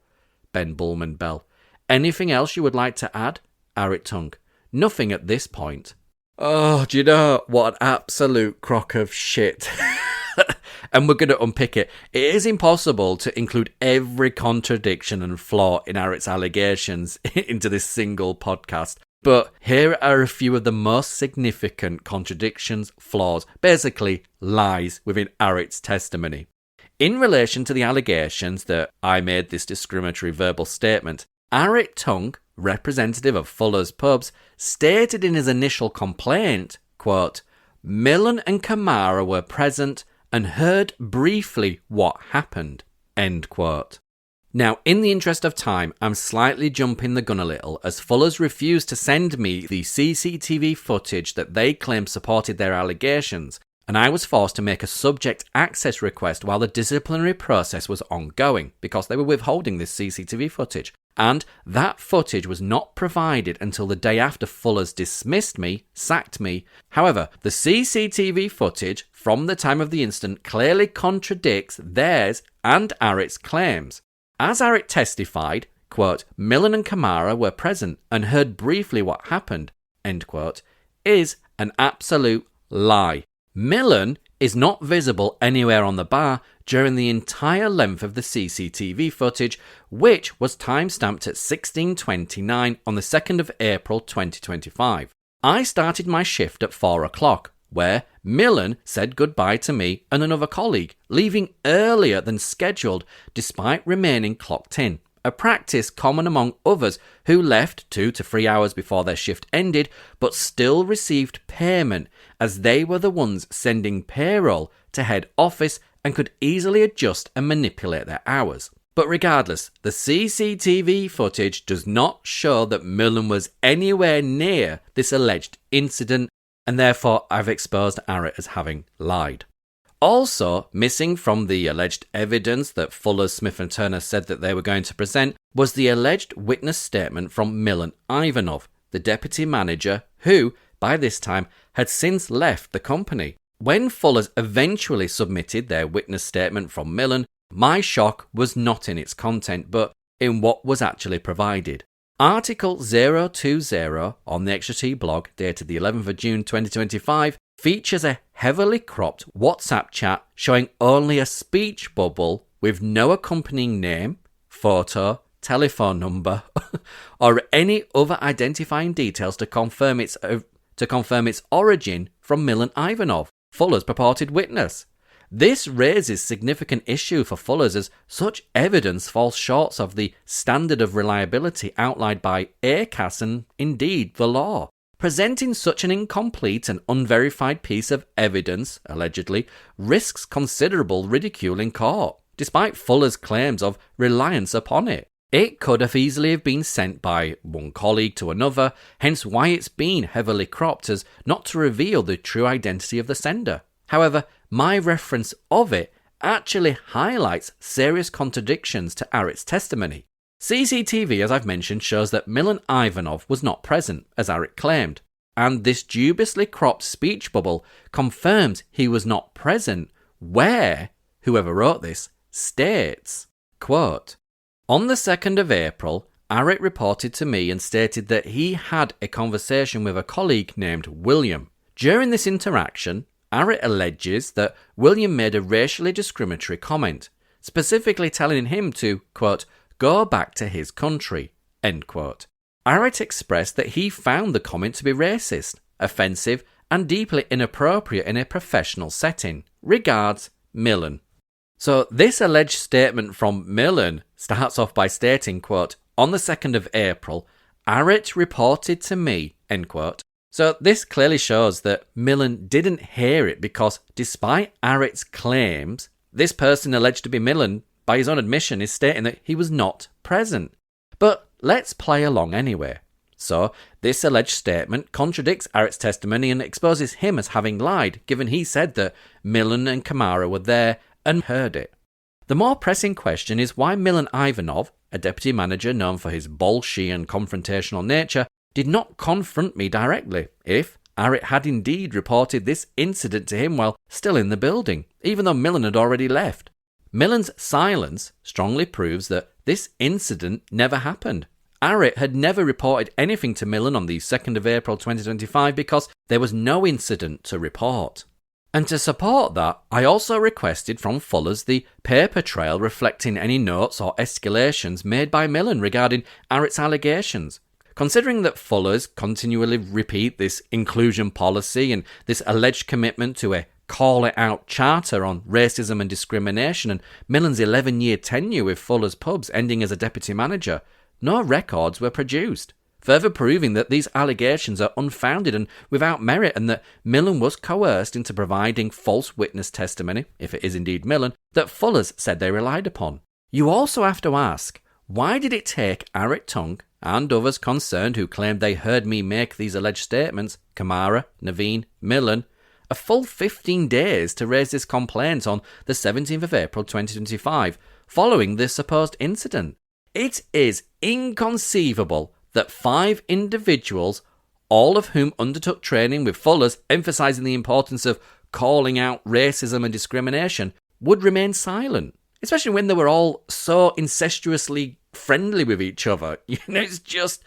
Ben Bullman Bell. Anything else you would like to add? Arik Tung. Nothing at this point. Oh, do you know what an absolute crock of shit? And we're going to unpick it. It is impossible to include every contradiction and flaw in Arik's allegations into this single podcast. But here are a few of the most significant contradictions, flaws, basically lies within Arik's testimony. In relation to the allegations that I made this discriminatory verbal statement, Arik Tung, representative of Fuller's Pubs, stated in his initial complaint, quote, Millen and Kamara were present and heard briefly what happened, end quote. Now, in the interest of time, I'm slightly jumping the gun a little, as Fuller's refused to send me the CCTV footage that they claim supported their allegations, and I was forced to make a subject access request while the disciplinary process was ongoing, because they were withholding this CCTV footage. And that footage was not provided until the day after Fuller's dismissed me, sacked me. However, the CCTV footage from the time of the incident clearly contradicts theirs and Arik's claims. As Arik testified, quote, Millen and Kamara were present and heard briefly what happened, end quote, is an absolute lie. Millen is not visible anywhere on the bar during the entire length of the CCTV footage, which was timestamped at 16:29 on the 2nd of April 2025. I started my shift at 4 o'clock, where Millen said goodbye to me and another colleague, leaving earlier than scheduled despite remaining clocked in. A practice common among others who left 2 to 3 hours before their shift ended but still received payment, as they were the ones sending payroll to head office and could easily adjust and manipulate their hours. But regardless, the CCTV footage does not show that Millen was anywhere near this alleged incident, and therefore I've exposed Arik as having lied. Also, missing from the alleged evidence that Fuller, Smith and Turner said that they were going to present was the alleged witness statement from Milan Ivanov, the deputy manager who, by this time, had since left the company. When Fuller's eventually submitted their witness statement from Milan, my shock was not in its content, but in what was actually provided. Article 020 on the Extra T blog, dated the 11th of June 2025, features a heavily cropped WhatsApp chat showing only a speech bubble with no accompanying name, photo, telephone number, or any other identifying details to confirm its origin from Milan Ivanov, Fuller's purported witness. This raises significant issue for Fuller's, as such evidence falls short of the standard of reliability outlined by ACAS and indeed the law. Presenting such an incomplete and unverified piece of evidence, allegedly, risks considerable ridicule in court, despite Fuller's claims of reliance upon it. It could have easily been sent by one colleague to another, hence why it's been heavily cropped as not to reveal the true identity of the sender. However, my reference of it actually highlights serious contradictions to Arik's testimony. CCTV, as I've mentioned, shows that Milan Ivanov was not present, as Arik claimed, and this dubiously cropped speech bubble confirms he was not present, where, whoever wrote this, states, quote, on the 2nd of April, Arik reported to me and stated that he had a conversation with a colleague named William. During this interaction, Arik alleges that William made a racially discriminatory comment, specifically telling him to, quote, go back to his country, end quote. Arik expressed that he found the comment to be racist, offensive, and deeply inappropriate in a professional setting. Regards, Milan. So this alleged statement from Milan starts off by stating, quote, on the 2nd of April, Arik reported to me, end quote. So this clearly shows that Milan didn't hear it because despite Arik's claims, this person alleged to be Milan, by his own admission, is stating that he was not present. But let's play along anyway. So, this alleged statement contradicts Arrett's testimony and exposes him as having lied, given he said that Milan and Kamara were there and heard it. The more pressing question is why Milan Ivanov, a deputy manager known for his bolshy and confrontational nature, did not confront me directly if Arrett had indeed reported this incident to him while still in the building, even though Milan had already left. Milan's silence strongly proves that this incident never happened. Arrett had never reported anything to Milan on the 2nd of April 2025 because there was no incident to report. And to support that, I also requested from Fuller's the paper trail reflecting any notes or escalations made by Milan regarding Arrett's allegations. Considering that Fuller's continually repeat this inclusion policy and this alleged commitment to a call-it-out charter on racism and discrimination and Milan's 11-year tenure with Fuller's Pubs ending as a deputy manager, no records were produced, further proving that these allegations are unfounded and without merit and that Milan was coerced into providing false witness testimony, if it is indeed Milan, that Fuller's said they relied upon. You also have to ask, why did it take Arrett Tunk and others concerned who claimed they heard me make these alleged statements, Kamara, Naveen, Milan, a full 15 days to raise this complaint on the 17th of April 2025, following this supposed incident? It is inconceivable that 5 individuals, all of whom undertook training with Fuller's emphasising the importance of calling out racism and discrimination, would remain silent, especially when they were all so incestuously friendly with each other. It's just...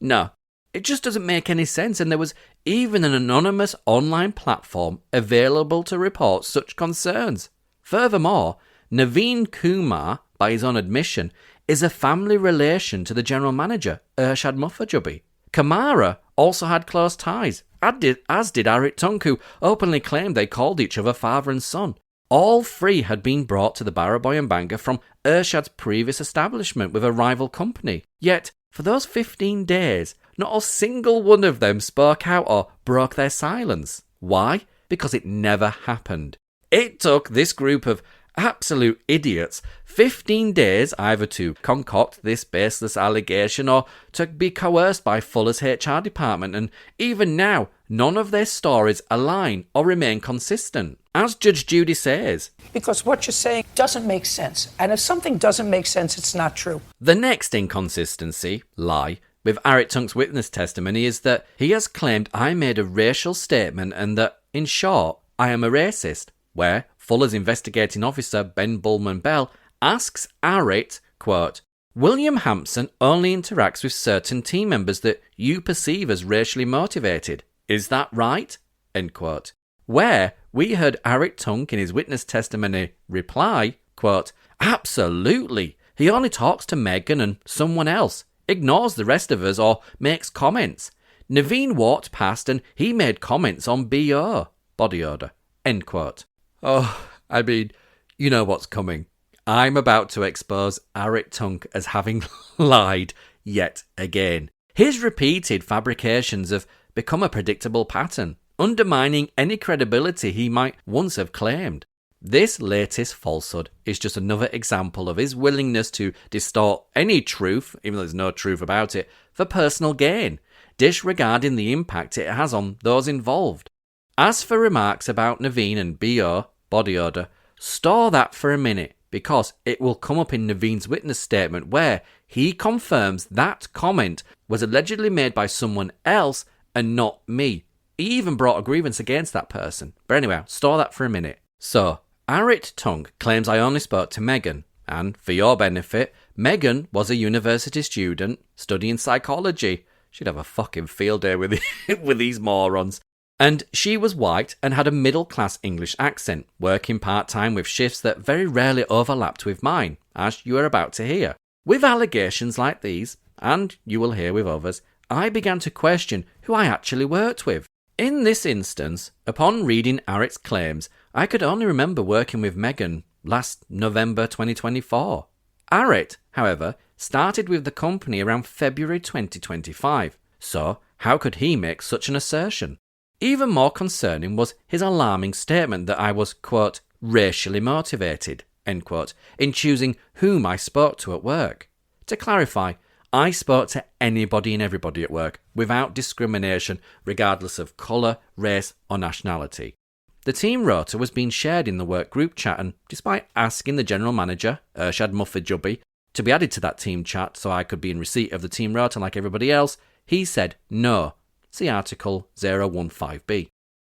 no. It just doesn't make any sense, and there was even an anonymous online platform available to report such concerns. Furthermore, Naveen Kumar, by his own admission, is a family relation to the general manager, Ershad Muffajubi. Kamara also had close ties, as did Arrett Tunk, who openly claimed they called each other father and son. All 3 had been brought to the Baraboy and Banga from Ershad's previous establishment with a rival company. Yet, for those 15 days, not a single one of them spoke out or broke their silence. Why? Because it never happened. It took this group of absolute idiots 15 days either to concoct this baseless allegation or to be coerced by Fuller's HR department, and even now, none of their stories align or remain consistent. As Judge Judy says, because what you're saying doesn't make sense, and if something doesn't make sense, it's not true. The next inconsistency, lie, with Arrett Tunk's witness testimony is that he has claimed I made a racial statement and that, in short, I am a racist, where Fuller's investigating officer Ben Bullman Bell asks Arrett, quote, William Hampson only interacts with certain team members that you perceive as racially motivated. Is that right? End quote. Where we heard Arrett Tunk in his witness testimony reply, quote, absolutely. He only talks to Megan and someone else, ignores the rest of us or makes comments. Naveen walked past and he made comments on BO, body odour, end quote. Oh, I mean, you know what's coming. I'm about to expose Arrett Tunk as having lied yet again. His repeated fabrications have become a predictable pattern, undermining any credibility he might once have claimed. This latest falsehood is just another example of his willingness to distort any truth, even though there's no truth about it, for personal gain, disregarding the impact it has on those involved. As for remarks about Naveen and BO, body odour, store that for a minute, because it will come up in Naveen's witness statement where he confirms that comment was allegedly made by someone else and not me. He even brought a grievance against that person. But anyway, store that for a minute. So, Arrett Tunk claims I only spoke to Megan, and for your benefit, Megan was a university student studying psychology. She'd have a fucking field day with these morons. And she was white and had a middle-class English accent, working part-time with shifts that very rarely overlapped with mine, as you are about to hear. With allegations like these, and you will hear with others, I began to question who I actually worked with. In this instance, upon reading Arrett's claims, I could only remember working with Megan last November 2024. Arrett, however, started with the company around February 2025, so how could he make such an assertion? Even more concerning was his alarming statement that I was, quote, racially motivated, end quote, in choosing whom I spoke to at work. To clarify, I spoke to anybody and everybody at work without discrimination, regardless of colour, race or nationality. The team rota was being shared in the work group chat, and despite asking the general manager, Urshad Muffajubbi, to be added to that team chat so I could be in receipt of the team rota like everybody else, he said no. See Article 015B.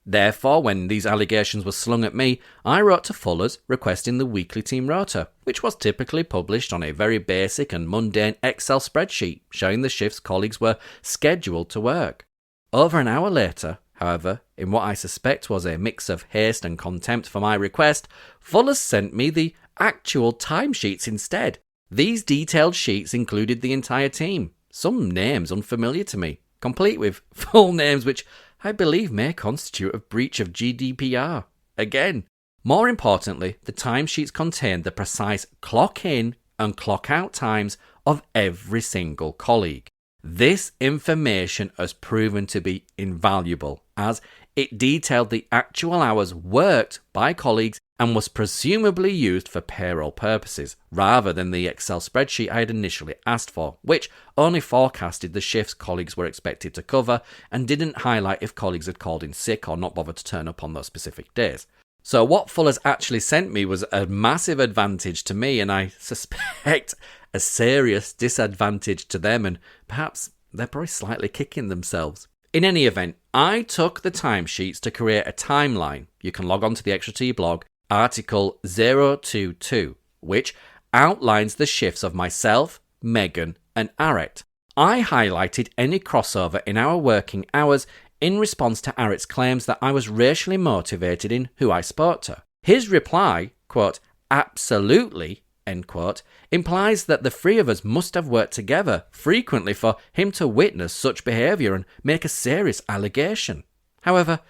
Therefore, when these allegations were slung at me, I wrote to Fuller's requesting the weekly team rota, which was typically published on a very basic and mundane Excel spreadsheet showing the shifts colleagues were scheduled to work. Over an hour later, however, in what I suspect was a mix of haste and contempt for my request, Fuller's sent me the actual timesheets instead. These detailed sheets included the entire team, some names unfamiliar to me, complete with full names which I believe may constitute a breach of GDPR. Again, more importantly, the timesheets contained the precise clock in and clock out times of every single colleague. This information has proven to be invaluable, as it detailed the actual hours worked by colleagues and was presumably used for payroll purposes, rather than the Excel spreadsheet I had initially asked for, which only forecasted the shifts colleagues were expected to cover and didn't highlight if colleagues had called in sick or not bothered to turn up on those specific days. So what Fuller's actually sent me was a massive advantage to me, and I suspect a serious disadvantage to them, and perhaps they're probably slightly kicking themselves. In any event, I took the timesheets to create a timeline. You can log on to the Extra T blog, Article 022, which outlines the shifts of myself, Megan and Aret. I highlighted any crossover in our working hours in response to Aret's claims that I was racially motivated in who I spoke to. His reply, quote, absolutely, end quote, implies that the three of us must have worked together frequently for him to witness such behaviour and make a serious allegation. However,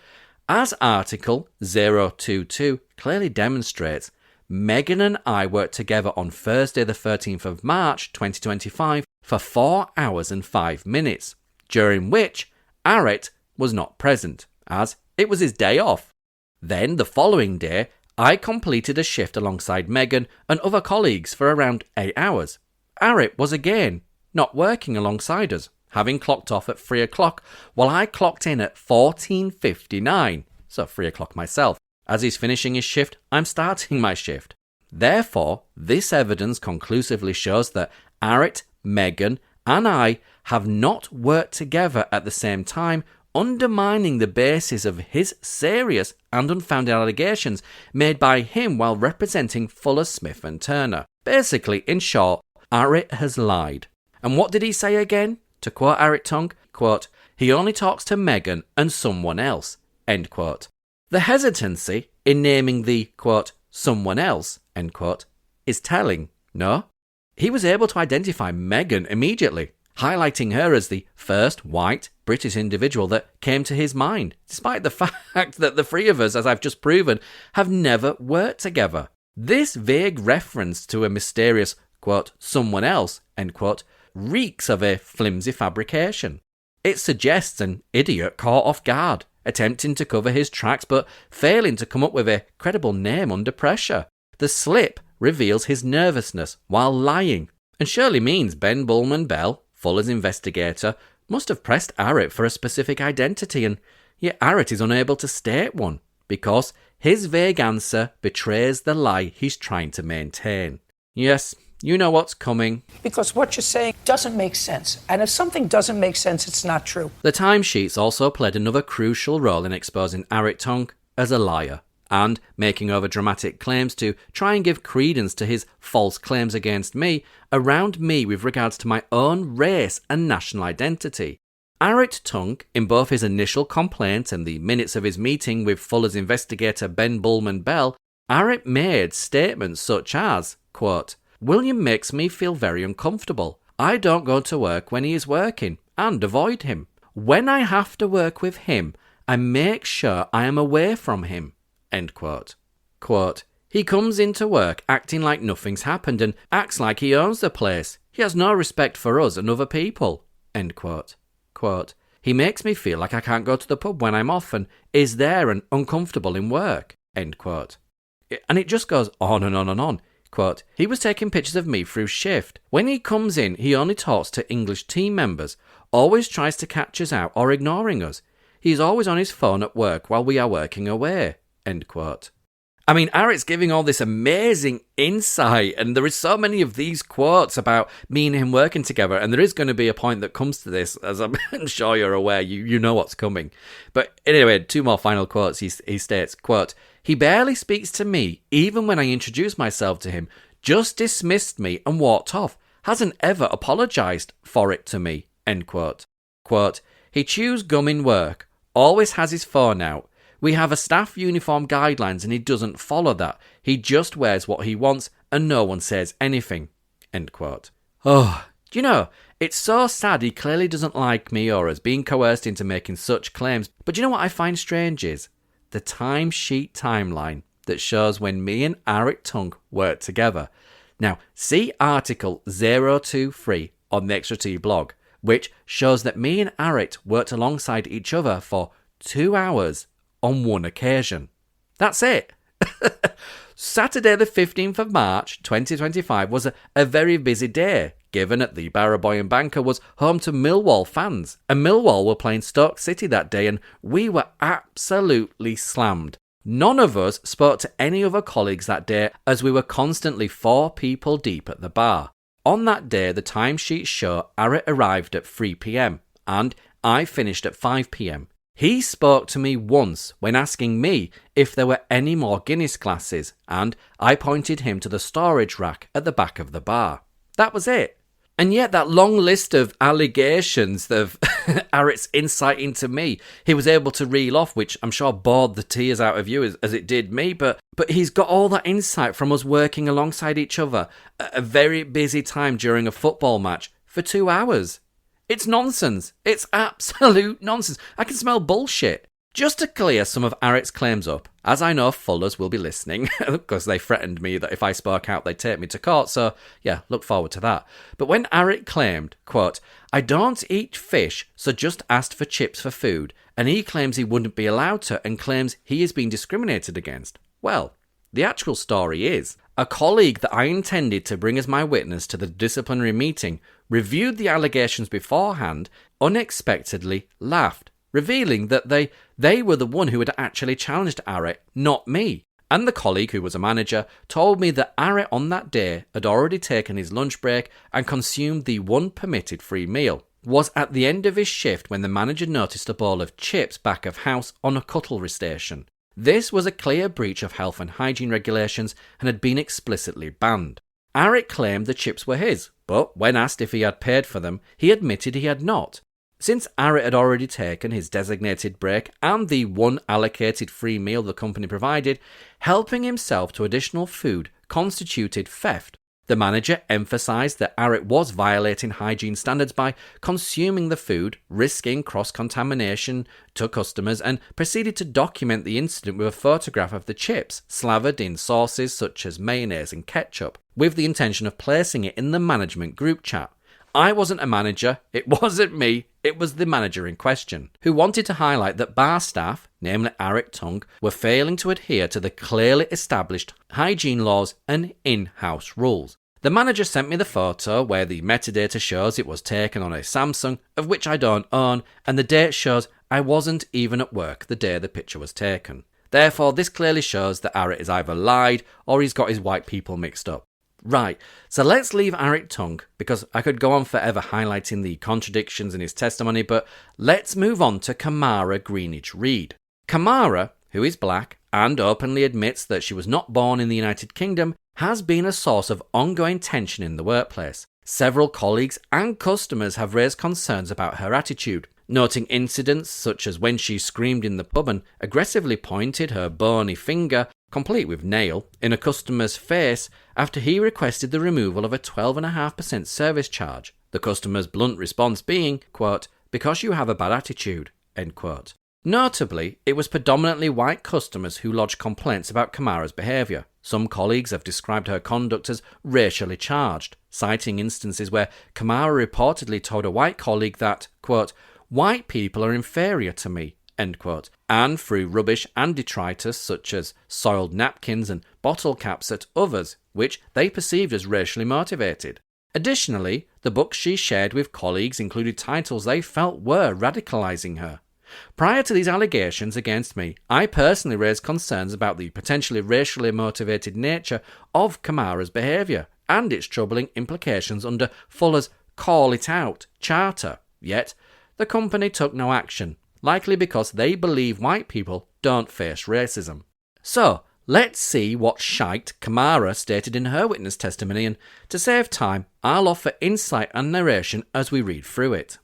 as Article 022 clearly demonstrates, Megan and I worked together on Thursday the 13th of March 2025 for 4 hours and 5 minutes, during which Aret was not present, as it was his day off. Then, the following day, I completed a shift alongside Megan and other colleagues for around 8 hours. Aret was again not working alongside us, having clocked off at 3 o'clock, while I clocked in at 14:59, so 3 o'clock myself. As he's finishing his shift, I'm starting my shift. Therefore, this evidence conclusively shows that Aret, Megan, and I have not worked together at the same time, undermining the basis of his serious and unfounded allegations made by him while representing Fuller, Smith and Turner. Basically, in short, Aret has lied. And what did he say again? To quote Aret Tung, quote, he only talks to Megan and someone else, end quote. The hesitancy in naming the, quote, someone else, end quote, is telling, no? He was able to identify Megan immediately, highlighting her as the first white British individual that came to his mind, despite the fact that the three of us, as I've just proven, have never worked together. This vague reference to a mysterious, quote, someone else, end quote, reeks of a flimsy fabrication. It suggests an idiot caught off guard, attempting to cover his tracks but failing to come up with a credible name under pressure. The slip reveals his nervousness while lying, and surely means Ben Bullman Bell, Fuller's investigator, must have pressed Aret for a specific identity, and yet Aret is unable to state one, because his vague answer betrays the lie he's trying to maintain. Yes, you know what's coming. Because what you're saying doesn't make sense. And if something doesn't make sense, it's not true. The timesheets also played another crucial role in exposing Aret Tung as a liar and making over dramatic claims to try and give credence to his false claims against me around me with regards to my own race and national identity. Aret Tung, in both his initial complaint and the minutes of his meeting with Fuller's investigator Ben Bullman Bell, Aret made statements such as, quote, William makes me feel very uncomfortable. I don't go to work when he is working and avoid him. When I have to work with him, I make sure I am away from him. End quote. Quote, he comes into work acting like nothing's happened and acts like he owns the place. He has no respect for us and other people. End quote. Quote, he makes me feel like I can't go to the pub when I'm off and is there and uncomfortable in work. End quote. And it just goes on and on and on. Quote, he was taking pictures of me through shift. When he comes in, he only talks to English team members, always tries to catch us out or ignoring us. He's always on his phone at work while we are working away. End quote. I mean, Arit's giving all this amazing insight, and there is so many of these quotes about me and him working together, and there is going to be a point that comes to this, as I'm sure you're aware, you know what's coming. But anyway, 2 more final quotes. He states, quote, he barely speaks to me, even when I introduce myself to him, just dismissed me and walked off, hasn't ever apologised for it to me, end quote. Quote, he chews gum in work, always has his phone out. We have a staff uniform guidelines and he doesn't follow that. He just wears what he wants and no one says anything. End quote. Oh, do you know, it's so sad he clearly doesn't like me or has been coerced into making such claims. But do you know what I find strange is the timesheet timeline that shows when me and Arit Tung worked together. Now, see article 023 on the Extra T blog, which shows that me and Arit worked alongside each other for 2 hours on one occasion. That's it. Saturday the 15th of March 2025 was a very busy day, given that the Barraboy and Banker was home to Millwall fans, and Millwall were playing Stoke City that day, and we were absolutely slammed. None of us spoke to any other colleagues that day, as we were constantly 4 people deep at the bar. On that day, the timesheets show Arit arrived at 3 p.m, and I finished at 5 p.m. He spoke to me once when asking me if there were any more Guinness glasses, and I pointed him to the storage rack at the back of the bar. That was it. And yet that long list of allegations of Arit's insight into me, he was able to reel off, which I'm sure bored the tears out of you as it did me, but he's got all that insight from us working alongside each other at a very busy time during a football match for 2 hours. It's nonsense. It's absolute nonsense. I can smell bullshit. Just to clear some of Arit's claims up, as I know Fullers will be listening, because they threatened me that if I spoke out they'd take me to court, so yeah, look forward to that. But when Arit claimed, quote, I don't eat fish, so just asked for chips for food, and he claims he wouldn't be allowed to and claims he is being discriminated against. Well, the actual story is, a colleague that I intended to bring as my witness to the disciplinary meeting reviewed the allegations beforehand, unexpectedly laughed, revealing that they were the one who had actually challenged Arit, not me. And the colleague, who was a manager, told me that Arit on that day had already taken his lunch break and consumed the one permitted free meal. Was at the end of his shift when the manager noticed a bowl of chips back of house on a cutlery station. This was a clear breach of health and hygiene regulations and had been explicitly banned. Arit claimed the chips were his, but when asked if he had paid for them, he admitted he had not. Since Arit had already taken his designated break and the one allocated free meal the company provided, helping himself to additional food constituted theft. The manager emphasised that Arit was violating hygiene standards by consuming the food, risking cross-contamination to customers, and proceeded to document the incident with a photograph of the chips slathered in sauces such as mayonnaise and ketchup, with the intention of placing it in the management group chat. I wasn't a manager, it wasn't me, it was the manager in question, who wanted to highlight that bar staff, namely Arit Tung, were failing to adhere to the clearly established hygiene laws and in-house rules. The manager sent me the photo where the metadata shows it was taken on a Samsung, of which I don't own, and the date shows I wasn't even at work the day the picture was taken. Therefore, this clearly shows that Arit has either lied or he's got his white people mixed up. Right, so let's leave Arit Tung, because I could go on forever highlighting the contradictions in his testimony, but let's move on to Kamara Greenidge Reid. Kamara, who is black and openly admits that she was not born in the United Kingdom, has been a source of ongoing tension in the workplace. Several colleagues and customers have raised concerns about her attitude, noting incidents such as when she screamed in the pub and aggressively pointed her bony finger, complete with nail, in a customer's face after he requested the removal of a 12.5% service charge. The customer's blunt response being, quote, because you have a bad attitude, end quote. Notably, it was predominantly white customers who lodged complaints about Kamara's behaviour. Some colleagues have described her conduct as racially charged, citing instances where Kamara reportedly told a white colleague that, quote, white people are inferior to me, end quote, and threw rubbish and detritus such as soiled napkins and bottle caps at others, which they perceived as racially motivated. Additionally, the books she shared with colleagues included titles they felt were radicalizing her. Prior to these allegations against me, I personally raised concerns about the potentially racially motivated nature of Kamara's behaviour and its troubling implications under Fuller's Call It Out charter. Yet, the company took no action, likely because they believe white people don't face racism. So, let's see what shite Kamara stated in her witness testimony, and to save time, I'll offer insight and narration as we read through it.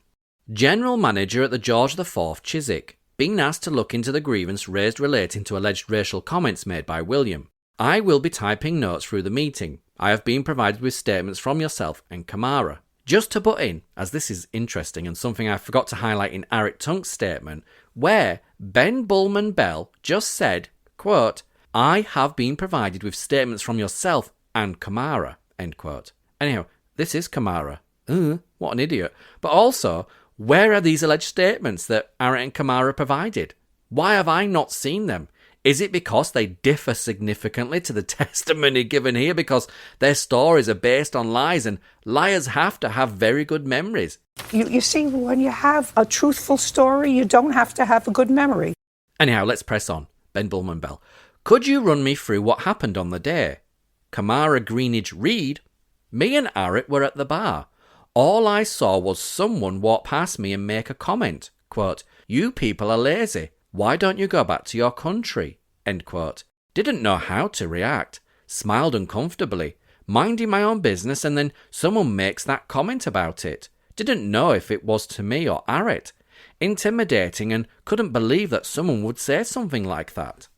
General Manager at the George IV Chiswick, being asked to look into the grievance raised relating to alleged racial comments made by William. I will be typing notes through the meeting. I have been provided with statements from yourself and Kamara. Just to butt in, as this is interesting and something I forgot to highlight in Eric Tunk's statement, where Ben Bullman Bell just said, quote, I have been provided with statements from yourself and Kamara, end quote. Anyhow, this is Kamara. What an idiot. But also, where are these alleged statements that Eric and Kamara provided? Why have I not seen them? Is it because they differ significantly to the testimony given here because their stories are based on lies and liars have to have very good memories? You see, when you have a truthful story, you don't have to have a good memory. Anyhow, let's press on. Ben Bullman Bell. Could you run me through what happened on the day? Kamara Greenidge Reed. Me and Arit were at the bar. All I saw was someone walk past me and make a comment. Quote, you people are lazy. Why don't you go back to your country? End quote. Didn't know how to react. Smiled uncomfortably. Minding my own business, and then someone makes that comment about it. Didn't know if it was to me or Arit. Intimidating, and couldn't believe that someone would say something like that.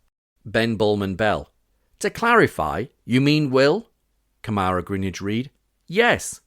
Ben Bullman Bell. To clarify, you mean Will? Kamara Greenidge Reed. Yes.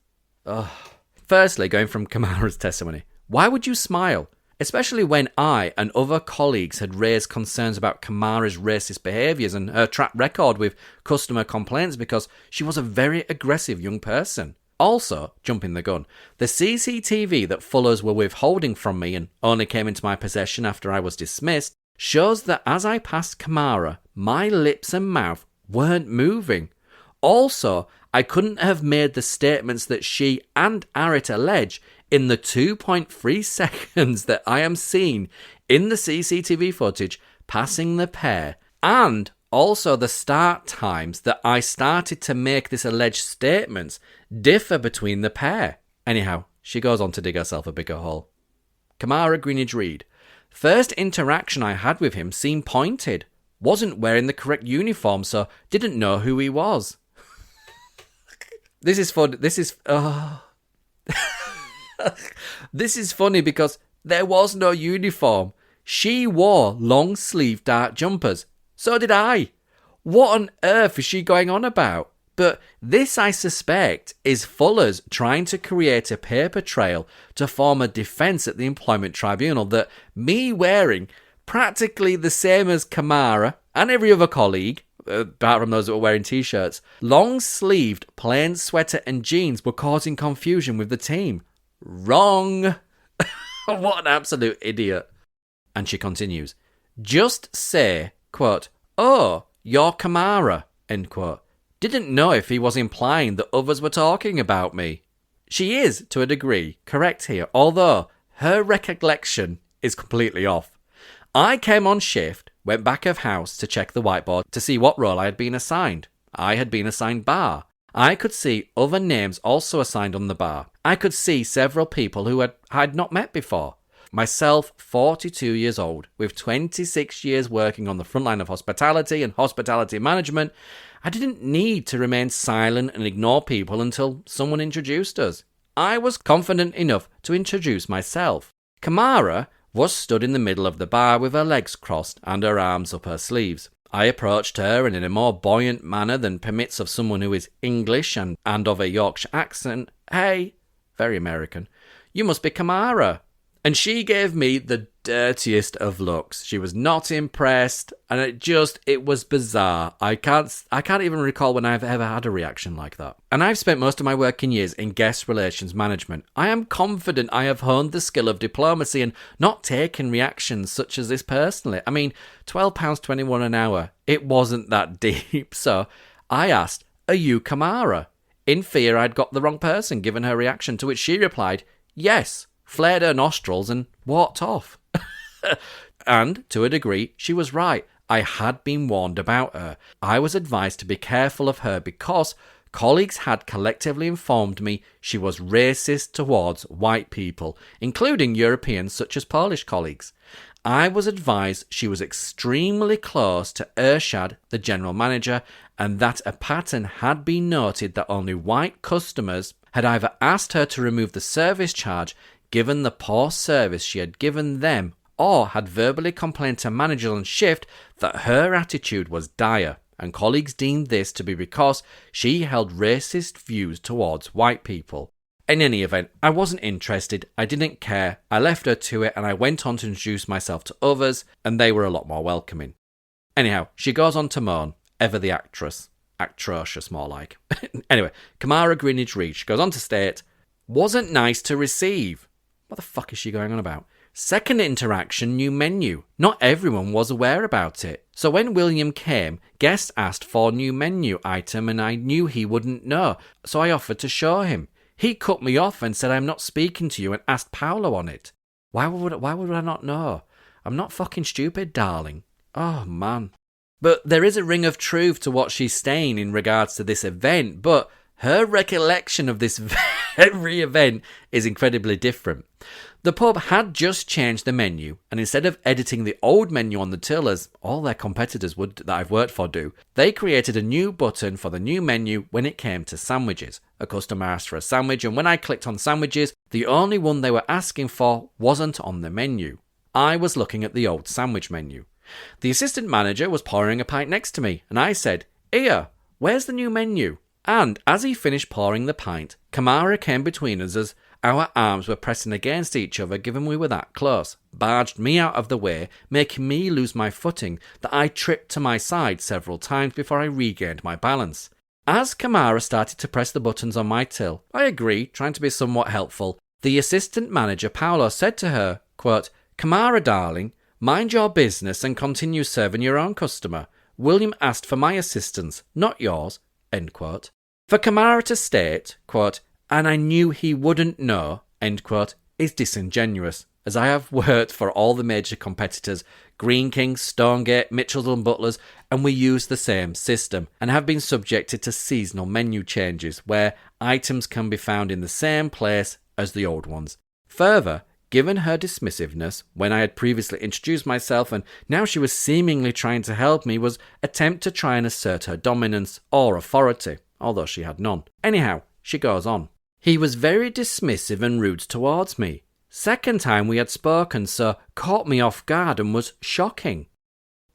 Firstly, going from Kamara's testimony, why would you smile? Especially when I and other colleagues had raised concerns about Kamara's racist behaviours and her track record with customer complaints because she was a very aggressive young person. Also, jumping the gun, the CCTV that Fullers were withholding from me and only came into my possession after I was dismissed shows that as I passed Kamara, my lips and mouth weren't moving. Also, I couldn't have made the statements that she and Arit allege in the 2.3 seconds that I am seen in the CCTV footage passing the pair, and also the start times that I started to make this alleged statements differ between the pair. Anyhow, she goes on to dig herself a bigger hole. Kamara Greenidge Reed. First interaction I had with him seemed pointed. Wasn't wearing the correct uniform, so didn't know who he was. This is fun. This is funny because there was no uniform. She wore long-sleeved dark jumpers. So did I. What on earth is she going on about? But this, I suspect, is Fuller's trying to create a paper trail to form a defence at the employment tribunal that me wearing practically the same as Kamara and every other colleague, apart from those that were wearing t-shirts, long-sleeved plain sweater and jeans were causing confusion with the team. Wrong. What an absolute idiot. And she continues, just say, quote, oh, you're Kamara, end quote. Didn't know if he was implying that others were talking about me. She is, to a degree, correct here, although her recollection is completely off. I came on shift, went back of house to check the whiteboard to see what role I had been assigned. I had been assigned bar. I could see other names also assigned on the bar. I could see several people who I had not met before. Myself, 42 years old, with 26 years working on the front line of hospitality and hospitality management, I didn't need to remain silent and ignore people until someone introduced us. I was confident enough to introduce myself. Kamara was stood in the middle of the bar with her legs crossed and her arms up her sleeves. I approached her and in a more buoyant manner than permits of someone who is English and of a Yorkshire accent. Hey, very American, you must be Kamara. And she gave me the dirtiest of looks. She was not impressed, and it was bizarre. I can't even recall when I've ever had a reaction like that. And I've spent most of my working years in guest relations management. I am confident I have honed the skill of diplomacy and not taken reactions such as this personally. I mean, £12.21 an hour, it wasn't that deep. So I asked, "Are you Kamara?" In fear I'd got the wrong person, given her reaction, to which she replied, "Yes," flared her nostrils and walked off. And, to a degree, she was right. I had been warned about her. I was advised to be careful of her because colleagues had collectively informed me she was racist towards white people, including Europeans such as Polish colleagues. I was advised she was extremely close to Ershad, the general manager, and that a pattern had been noted that only white customers had either asked her to remove the service charge given the poor service she had given them, or had verbally complained to manager on shift that her attitude was dire, and colleagues deemed this to be because she held racist views towards white people. In any event, I wasn't interested, I didn't care, I left her to it, and I went on to introduce myself to others, and they were a lot more welcoming. Anyhow, she goes on to moan, ever the actress. Atrocious, more like. Anyway, Kamara Greenwich Reed, she goes on to state, "Wasn't nice to receive." What the fuck is she going on about? Second interaction, new menu. Not everyone was aware about it. So when William came, guest asked for new menu item and I knew he wouldn't know, so I offered to show him. He cut me off and said I'm not speaking to you and asked Paolo on it. Why would I not know? I'm not fucking stupid, darling. Oh, man. But there is a ring of truth to what she's saying in regards to this event, but her recollection of this very event is incredibly different. The pub had just changed the menu, and instead of editing the old menu on the till as all their competitors would that I've worked for do, they created a new button for the new menu when it came to sandwiches. A customer asked for a sandwich, and when I clicked on sandwiches, the only one they were asking for wasn't on the menu. I was looking at the old sandwich menu. The assistant manager was pouring a pint next to me, and I said, "Here, where's the new menu?" And as he finished pouring the pint, Kamara came between us as our arms were pressing against each other given we were that close, barged me out of the way, making me lose my footing that I tripped to my side several times before I regained my balance. As Kamara started to press the buttons on my till, I agreed, trying to be somewhat helpful. The assistant manager, Paolo, said to her, quote, "Kamara, darling, mind your business and continue serving your own customer. William asked for my assistance, not yours," end quote. For Kamara to state, quote, "and I knew he wouldn't know," end quote, is disingenuous, as I have worked for all the major competitors, Green Kings, Stonegate, Mitchells and Butlers, and we use the same system, and have been subjected to seasonal menu changes, where items can be found in the same place as the old ones. Further, given her dismissiveness, when I had previously introduced myself and now she was seemingly trying to help me, was attempt to try and assert her dominance or authority, although she had none. Anyhow, she goes on. "He was very dismissive and rude towards me. Second time we had spoken, so caught me off guard and was shocking.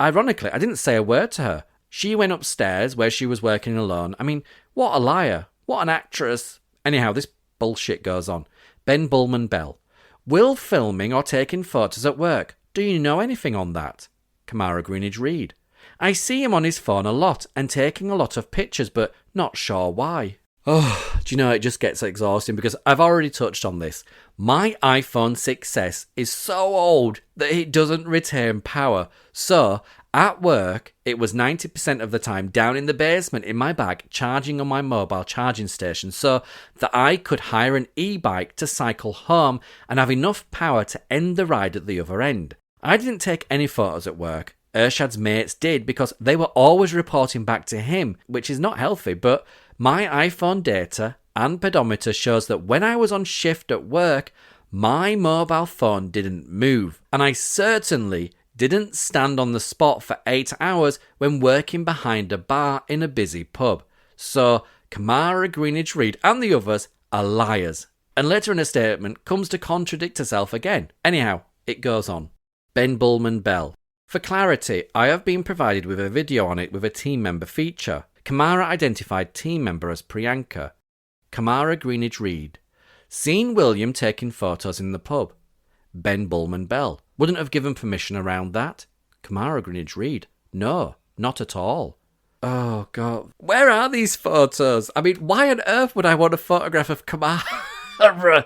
Ironically, I didn't say a word to her. She went upstairs where she was working alone. I mean, what a liar. What an actress." Anyhow, this bullshit goes on. Ben Bullman Bell. "Will filming or taking photos at work? Do you know anything on that?" Kamara Greenwich Reed. "I see him on his phone a lot and taking a lot of pictures, but not sure why." Oh, do you know, it just gets exhausting because I've already touched on this. My iPhone 6S is so old that it doesn't retain power. So, at work, it was 90% of the time down in the basement in my bag charging on my mobile charging station so that I could hire an e-bike to cycle home and have enough power to end the ride at the other end. I didn't take any photos at work. Ershad's mates did because they were always reporting back to him, which is not healthy, but my iPhone data and pedometer shows that when I was on shift at work, my mobile phone didn't move, and I certainly didn't stand on the spot for 8 hours when working behind a bar in a busy pub. So Kamara Greenwich Reed and the others are liars, and later in a statement comes to contradict herself again. Anyhow, it goes on. Ben Bullman Bell. For clarity, I have been provided with a video on it with a team member feature. Kamara identified team member as Priyanka. Kamara Greenwich Reed. Seen William taking photos in the pub. Ben Bullman Bell. Wouldn't have given permission around that. Kamara Greenwich Reed. No, not at all. Oh, God. Where are these photos? I mean, why on earth would I want a photograph of Kamara?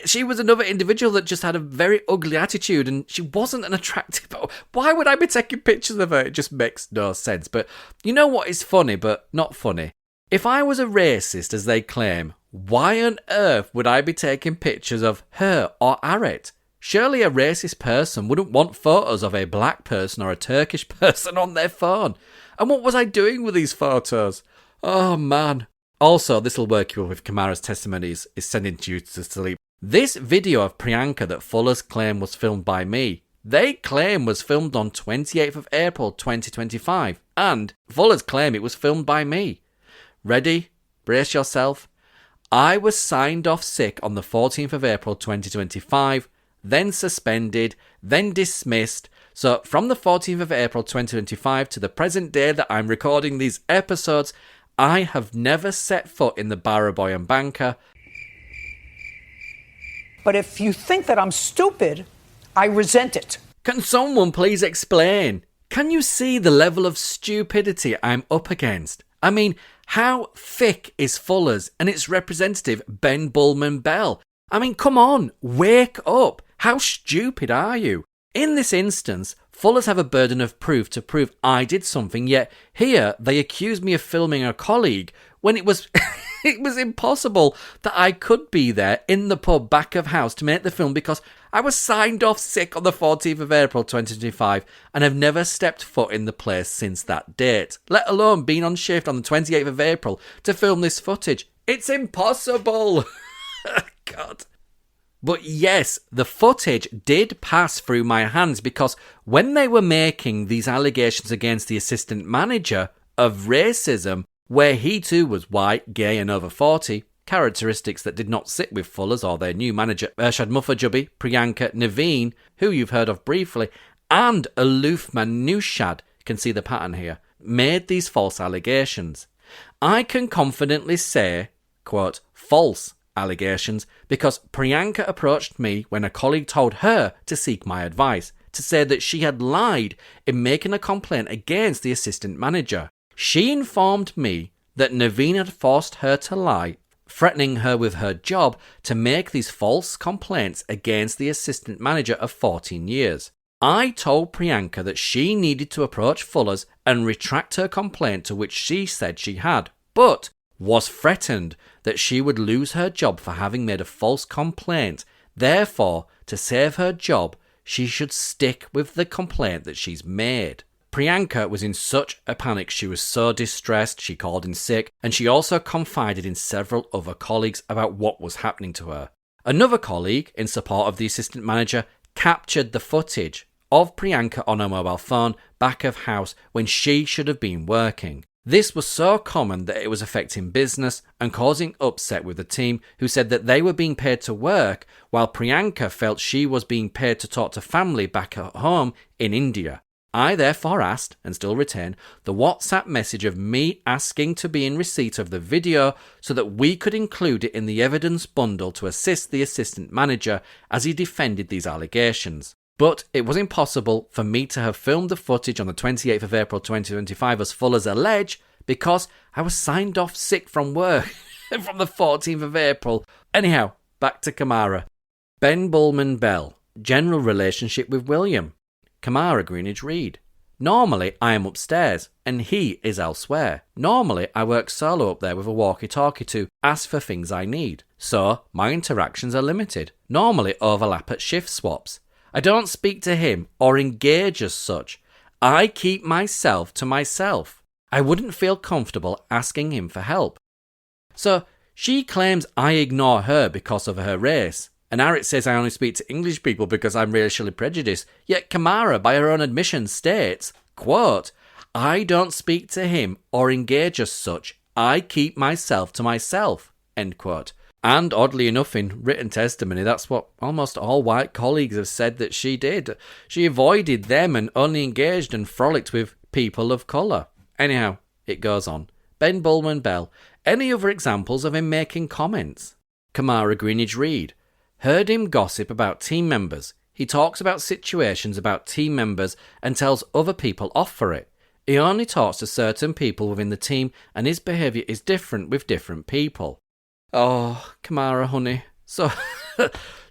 She was another individual that just had a very ugly attitude and she wasn't an attractive... Why would I be taking pictures of her? It just makes no sense. But you know what is funny but not funny? If I was a racist, as they claim, why on earth would I be taking pictures of her or Aret? Surely a racist person wouldn't want photos of a black person or a Turkish person on their phone. And what was I doing with these photos? Oh man. Also, this'll work you with Kamara's testimonies is sending you to sleep. This video of Priyanka that Fuller's claim was filmed by me, they claim was filmed on 28th of April 2025, and Fuller's claim it was filmed by me. Ready? Brace yourself. I was signed off sick on the 14th of April 2025, then suspended, then dismissed. So from the 14th of April 2025 to the present day that I'm recording these episodes, I have never set foot in the Baraboy and Banker. But if you think that I'm stupid, I resent it. Can someone please explain? Can you see the level of stupidity I'm up against? I mean, how thick is Fuller's and its representative Ben Bullman Bell? I mean, come on, wake up. How stupid are you? In this instance, Fuller's have a burden of proof to prove I did something, yet here they accuse me of filming a colleague when it was it was impossible that I could be there in the pub back of house to make the film because I was signed off sick on the 14th of April 2025 and have never stepped foot in the place since that date, let alone been on shift on the 28th of April to film this footage. It's impossible. God. But yes, the footage did pass through my hands because when they were making these allegations against the assistant manager of racism, where he too was white, gay and over 40, characteristics that did not sit with Fuller's or their new manager Ershad Muffajubi, Priyanka, Naveen, who you've heard of briefly, and Aloof Manushad, can see the pattern here, made these false allegations. I can confidently say, quote, false allegations because Priyanka approached me when a colleague told her to seek my advice, to say that she had lied in making a complaint against the assistant manager. She informed me that Naveen had forced her to lie, threatening her with her job to make these false complaints against the assistant manager of 14 years. I told Priyanka that she needed to approach Fuller's and retract her complaint to which she said she had, but was threatened that she would lose her job for having made a false complaint. Therefore, to save her job, she should stick with the complaint that she's made. Priyanka was in such a panic, she was so distressed, she called in sick, and she also confided in several other colleagues about what was happening to her. Another colleague, in support of the assistant manager, captured the footage of Priyanka on her mobile phone back of house when she should have been working. This was so common that it was affecting business and causing upset with the team, who said that they were being paid to work while Priyanka felt she was being paid to talk to family back at home in India. I therefore asked, and still retain, the WhatsApp message of me asking to be in receipt of the video so that we could include it in the evidence bundle to assist the assistant manager as he defended these allegations. But it was impossible for me to have filmed the footage on the 28th of April 2025 as Fuller's allege because I was signed off sick from work from the 14th of April. Anyhow, back to Kamara. Ben Bullman Bell. General relationship with William. Kamara Greenwich Reed. Normally I am upstairs and he is elsewhere. Normally I work solo up there with a walkie-talkie to ask for things I need. So my interactions are limited. Normally overlap at shift swaps. I don't speak to him or engage as such. I keep myself to myself. I wouldn't feel comfortable asking him for help. So she claims I ignore her because of her race. And Arit says I only speak to English people because I'm racially prejudiced. Yet Kamara, by her own admission, states, quote, I don't speak to him or engage as such. I keep myself to myself, end quote. And oddly enough, in written testimony, that's what almost all white colleagues have said that she did. She avoided them and only engaged and frolicked with people of colour. Anyhow, it goes on. Ben Bullman Bell. Any other examples of him making comments? Kamara Greenwich Reed. Heard him gossip about team members. He talks about situations about team members and tells other people off for it. He only talks to certain people within the team and his behaviour is different with different people. Oh, Kamara, honey. So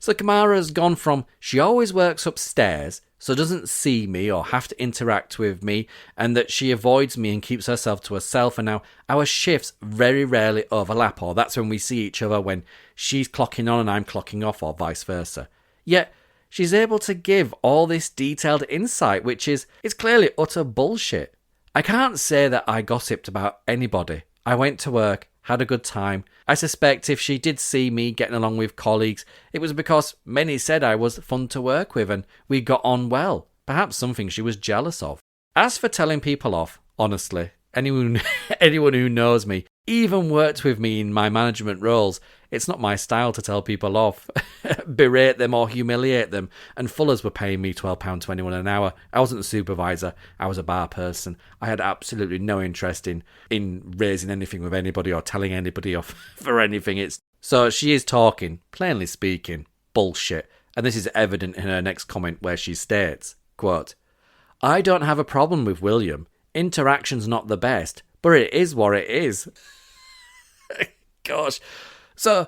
Kamara has gone from she always works upstairs so doesn't see me or have to interact with me, and that she avoids me and keeps herself to herself. And now our shifts very rarely overlap, or that's when we see each other when she's clocking on and I'm clocking off, or vice versa. Yet she's able to give all this detailed insight, which is clearly utter bullshit. I can't say that I gossiped about anybody. I went to work, had a good time. I suspect if she did see me getting along with colleagues, it was because many said I was fun to work with and we got on well. Perhaps something she was jealous of. As for telling people off, honestly, anyone who knows me, even worked with me in my management roles, it's not my style to tell people off, berate them or humiliate them. And Fuller's were paying me £12.21 an hour. I wasn't a supervisor, I was a bar person. I had absolutely no interest in raising anything with anybody or telling anybody off for anything. So she is talking, plainly speaking, bullshit. And this is evident in her next comment where she states, quote, "I don't have a problem with William. Interaction's not the best, but it is what it is." Gosh. So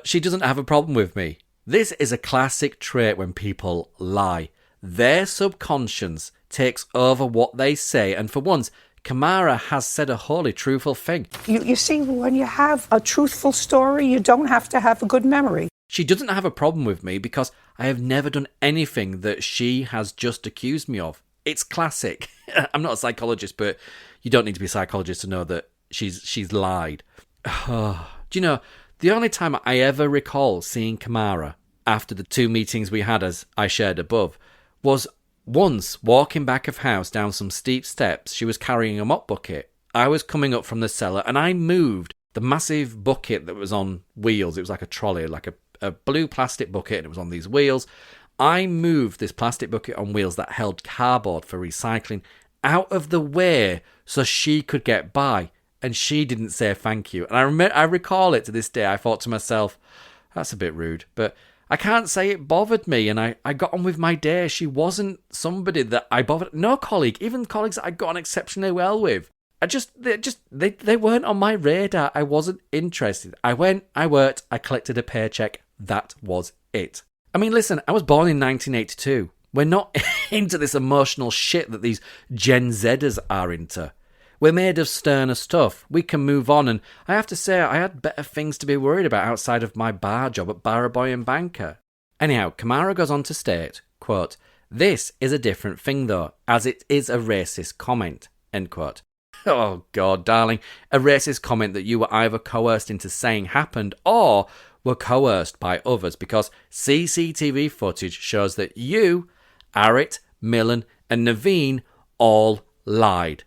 she doesn't have a problem with me. This is a classic trait when people lie. Their subconscious takes over what they say, and for once, Kamara has said a wholly truthful thing. You see, when you have a truthful story, you don't have to have a good memory. She doesn't have a problem with me because I have never done anything that she has just accused me of. It's classic. I'm not a psychologist, but you don't need to be a psychologist to know that she's lied. Do you know, the only time I ever recall seeing Kamara after the 2 meetings we had, as I shared above, was once walking back of house down some steep steps. She was carrying a mop bucket. I was coming up from the cellar and I moved the massive bucket that was on wheels. It was like a trolley, like a blue plastic bucket, and it was on these wheels. I moved this plastic bucket on wheels that held cardboard for recycling out of the way so she could get by, and she didn't say thank you. And I recall it to this day. I thought to myself, that's a bit rude, but I can't say it bothered me, and I got on with my day. She wasn't somebody that I bothered. No colleague, even colleagues that I got on exceptionally well with. They weren't on my radar. I wasn't interested. I went, I worked, I collected a paycheck. That was it. I mean, listen, I was born in 1982. We're not into this emotional shit that these Gen Zers are into. We're made of sterner stuff. We can move on, and I have to say I had better things to be worried about outside of my bar job at Barraboy and Banker. Anyhow, Kamara goes on to state, quote, "This is a different thing though, as it is a racist comment," end quote. Oh God, darling, a racist comment that you were either coerced into saying happened or were coerced by others, because CCTV footage shows that you, Arit, Millen and Naveen all lied.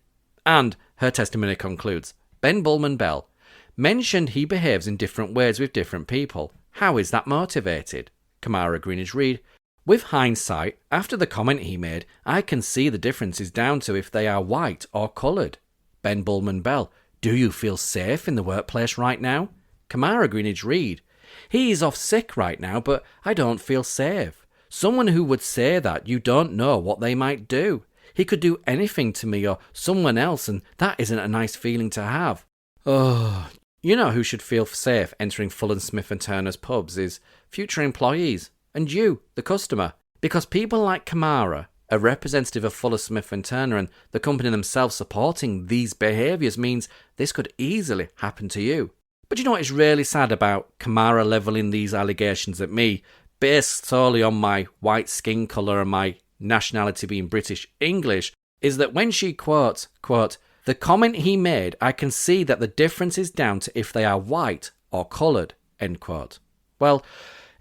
And her testimony concludes, Ben Bullman Bell mentioned he behaves in different ways with different people. How is that motivated? Kamara Greenidge Reed, with hindsight, after the comment he made, I can see the difference is down to if they are white or coloured. Ben Bullman Bell, do you feel safe in the workplace right now? Kamara Greenidge Reed, he is off sick right now, but I don't feel safe. Someone who would say that, you don't know what they might do. He could do anything to me or someone else, and that isn't a nice feeling to have. Oh, you know who should feel safe entering Fuller Smith & Turner's pubs is future employees, and you, the customer. Because people like Kamara, a representative of Fuller Smith & Turner, and the company themselves supporting these behaviours means this could easily happen to you. But you know what is really sad about Kamara levelling these allegations at me, based solely on my white skin colour and my nationality being British English, is that when she quotes, quote, "The comment he made, I can see that the difference is down to if they are white or coloured," end quote. Well,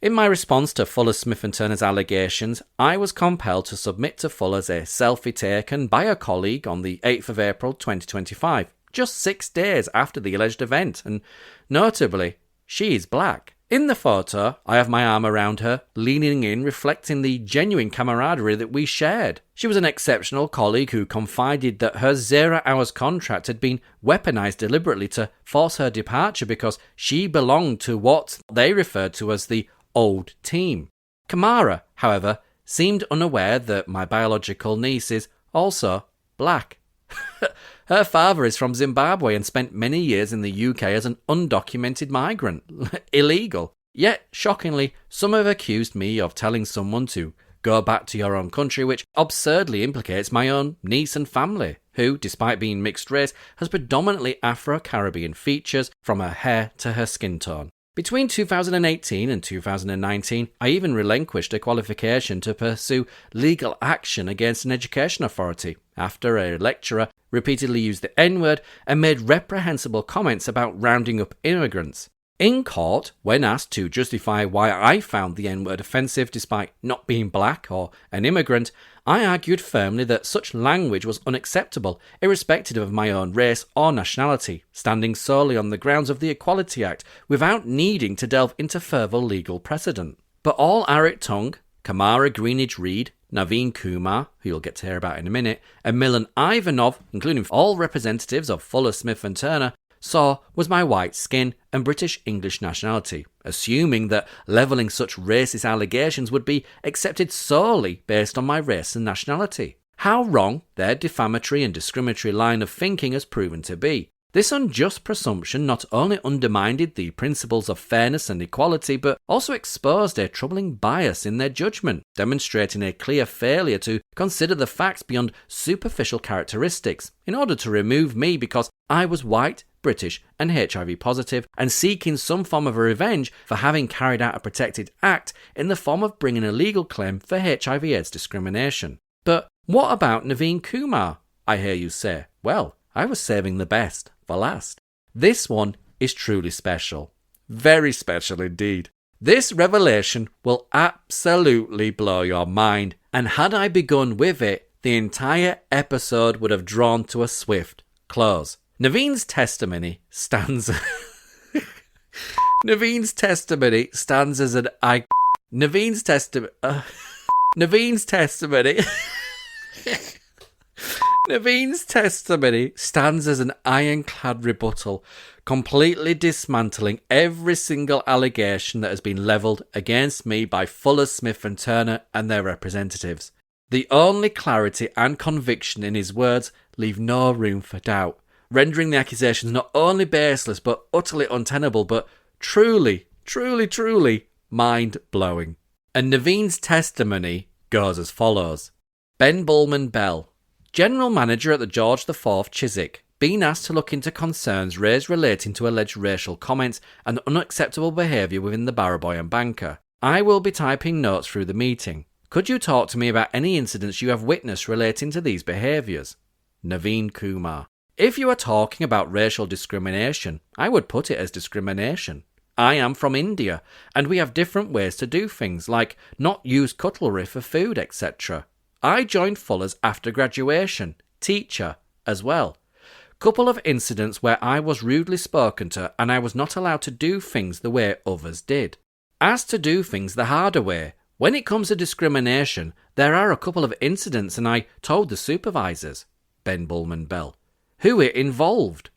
in my response to Fuller Smith & Turner's allegations, I was compelled to submit to Fuller's a selfie taken by a colleague on the 8th of April 2025, just 6 days after the alleged event, and notably, she is black. In the photo, I have my arm around her, leaning in, reflecting the genuine camaraderie that we shared. She was an exceptional colleague who confided that her 0 hours contract had been weaponized deliberately to force her departure because she belonged to what they referred to as the old team. Kamara, however, seemed unaware that my biological niece is also black. Her father is from Zimbabwe and spent many years in the UK as an undocumented migrant. Illegal. Yet, shockingly, some have accused me of telling someone to go back to your own country, which absurdly implicates my own niece and family, who, despite being mixed race, has predominantly Afro-Caribbean features from her hair to her skin tone. Between 2018 and 2019, I even relinquished a qualification to pursue legal action against an education authority after a lecturer repeatedly used the N-word and made reprehensible comments about rounding up immigrants. In court, when asked to justify why I found the N-word offensive despite not being black or an immigrant, I argued firmly that such language was unacceptable, irrespective of my own race or nationality, standing solely on the grounds of the Equality Act, without needing to delve into further legal precedent. But all Arit Tung, Kamara Greenidge-Reed, Naveen Kumar, who you'll get to hear about in a minute, and Milan Ivanov, including all representatives of Fuller Smith and Turner, saw was my white skin and British English nationality, assuming that levelling such racist allegations would be accepted solely based on my race and nationality. How wrong their defamatory and discriminatory line of thinking has proven to be. This unjust presumption not only undermined the principles of fairness and equality, but also exposed a troubling bias in their judgment, demonstrating a clear failure to consider the facts beyond superficial characteristics, in order to remove me because I was white, British and HIV positive, and seeking some form of revenge for having carried out a protected act in the form of bringing a legal claim for HIV/AIDS discrimination. But what about Naveen Kumar, I hear you say? Well, I was saving the best for last. This one is truly special. Very special indeed. This revelation will absolutely blow your mind, and had I begun with it, the entire episode would have drawn to a swift close. Naveen's testimony stands Naveen's testimony stands as an Naveen's testimony Naveen's testimony stands as an ironclad rebuttal, completely dismantling every single allegation that has been levelled against me by Fuller Smith and Turner and their representatives. The only clarity and conviction in his words leave no room for doubt, rendering the accusations not only baseless but utterly untenable, but truly mind-blowing. And Naveen's testimony goes as follows. Ben Bullman Bell, General Manager at the George IV Chiswick, been asked to look into concerns raised relating to alleged racial comments and unacceptable behaviour within the Barraboy and Banker. I will be typing notes through the meeting. Could you talk to me about any incidents you have witnessed relating to these behaviours? Naveen Kumar. If you are talking about racial discrimination, I would put it as discrimination. I am from India, and we have different ways to do things, like not use cutlery for food, etc. I joined Fuller's after graduation, teacher, as well. Couple of incidents where I was rudely spoken to and I was not allowed to do things the way others did. Asked to do things the harder way. When it comes to discrimination, there are a couple of incidents and I told the supervisors. Ben Bullman Bell. Who it involved?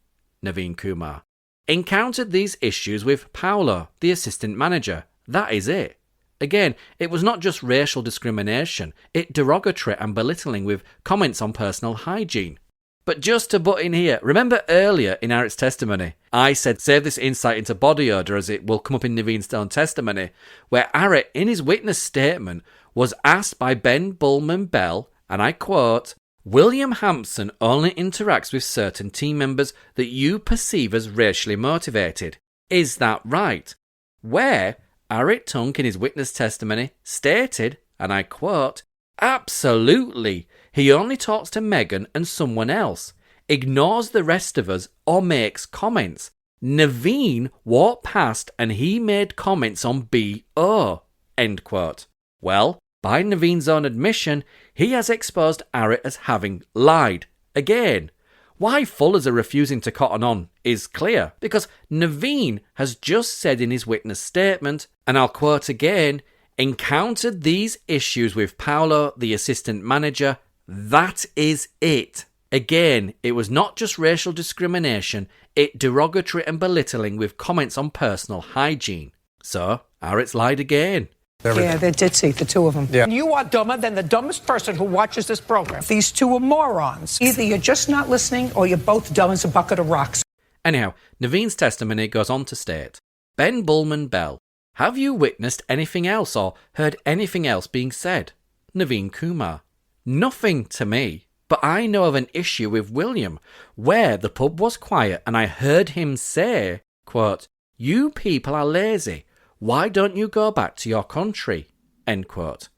Naveen Kumar. Encountered these issues with Paolo, the assistant manager. That is it. Again, it was not just racial discrimination, it derogatory and belittling with comments on personal hygiene. But just to butt in here, remember earlier in Arit's testimony, I said save this insight into body odour as it will come up in Naveen's own testimony, where Arit, in his witness statement, was asked by Ben Bullman Bell, and I quote, William Hampson only interacts with certain team members that you perceive as racially motivated. Is that right? Where Arit Tunk in his witness testimony stated, and I quote, absolutely, he only talks to Megan and someone else, ignores the rest of us or makes comments. Naveen walked past and he made comments on B.O. End quote. Well, by Naveen's own admission, he has exposed Arit as having lied. Again, why Fullers are refusing to cotton on is clear, because Naveen has just said in his witness statement, and I'll quote again, encountered these issues with Paolo, the assistant manager. That is it. Again, it was not just racial discrimination, it derogatory and belittling with comments on personal hygiene. So, Arit's lied again. Yeah, they're ditzy, the two of them. Yeah. You are dumber than the dumbest person who watches this program. These two are morons. Either you're just not listening or you're both dumb as a bucket of rocks. Anyhow, Naveen's testimony goes on to state, Ben Bullman Bell, have you witnessed anything else or heard anything else being said? Naveen Kumar. Nothing to me, but I know of an issue with William where the pub was quiet and I heard him say, quote, "You people are lazy. Why don't you go back to your country?" End quote.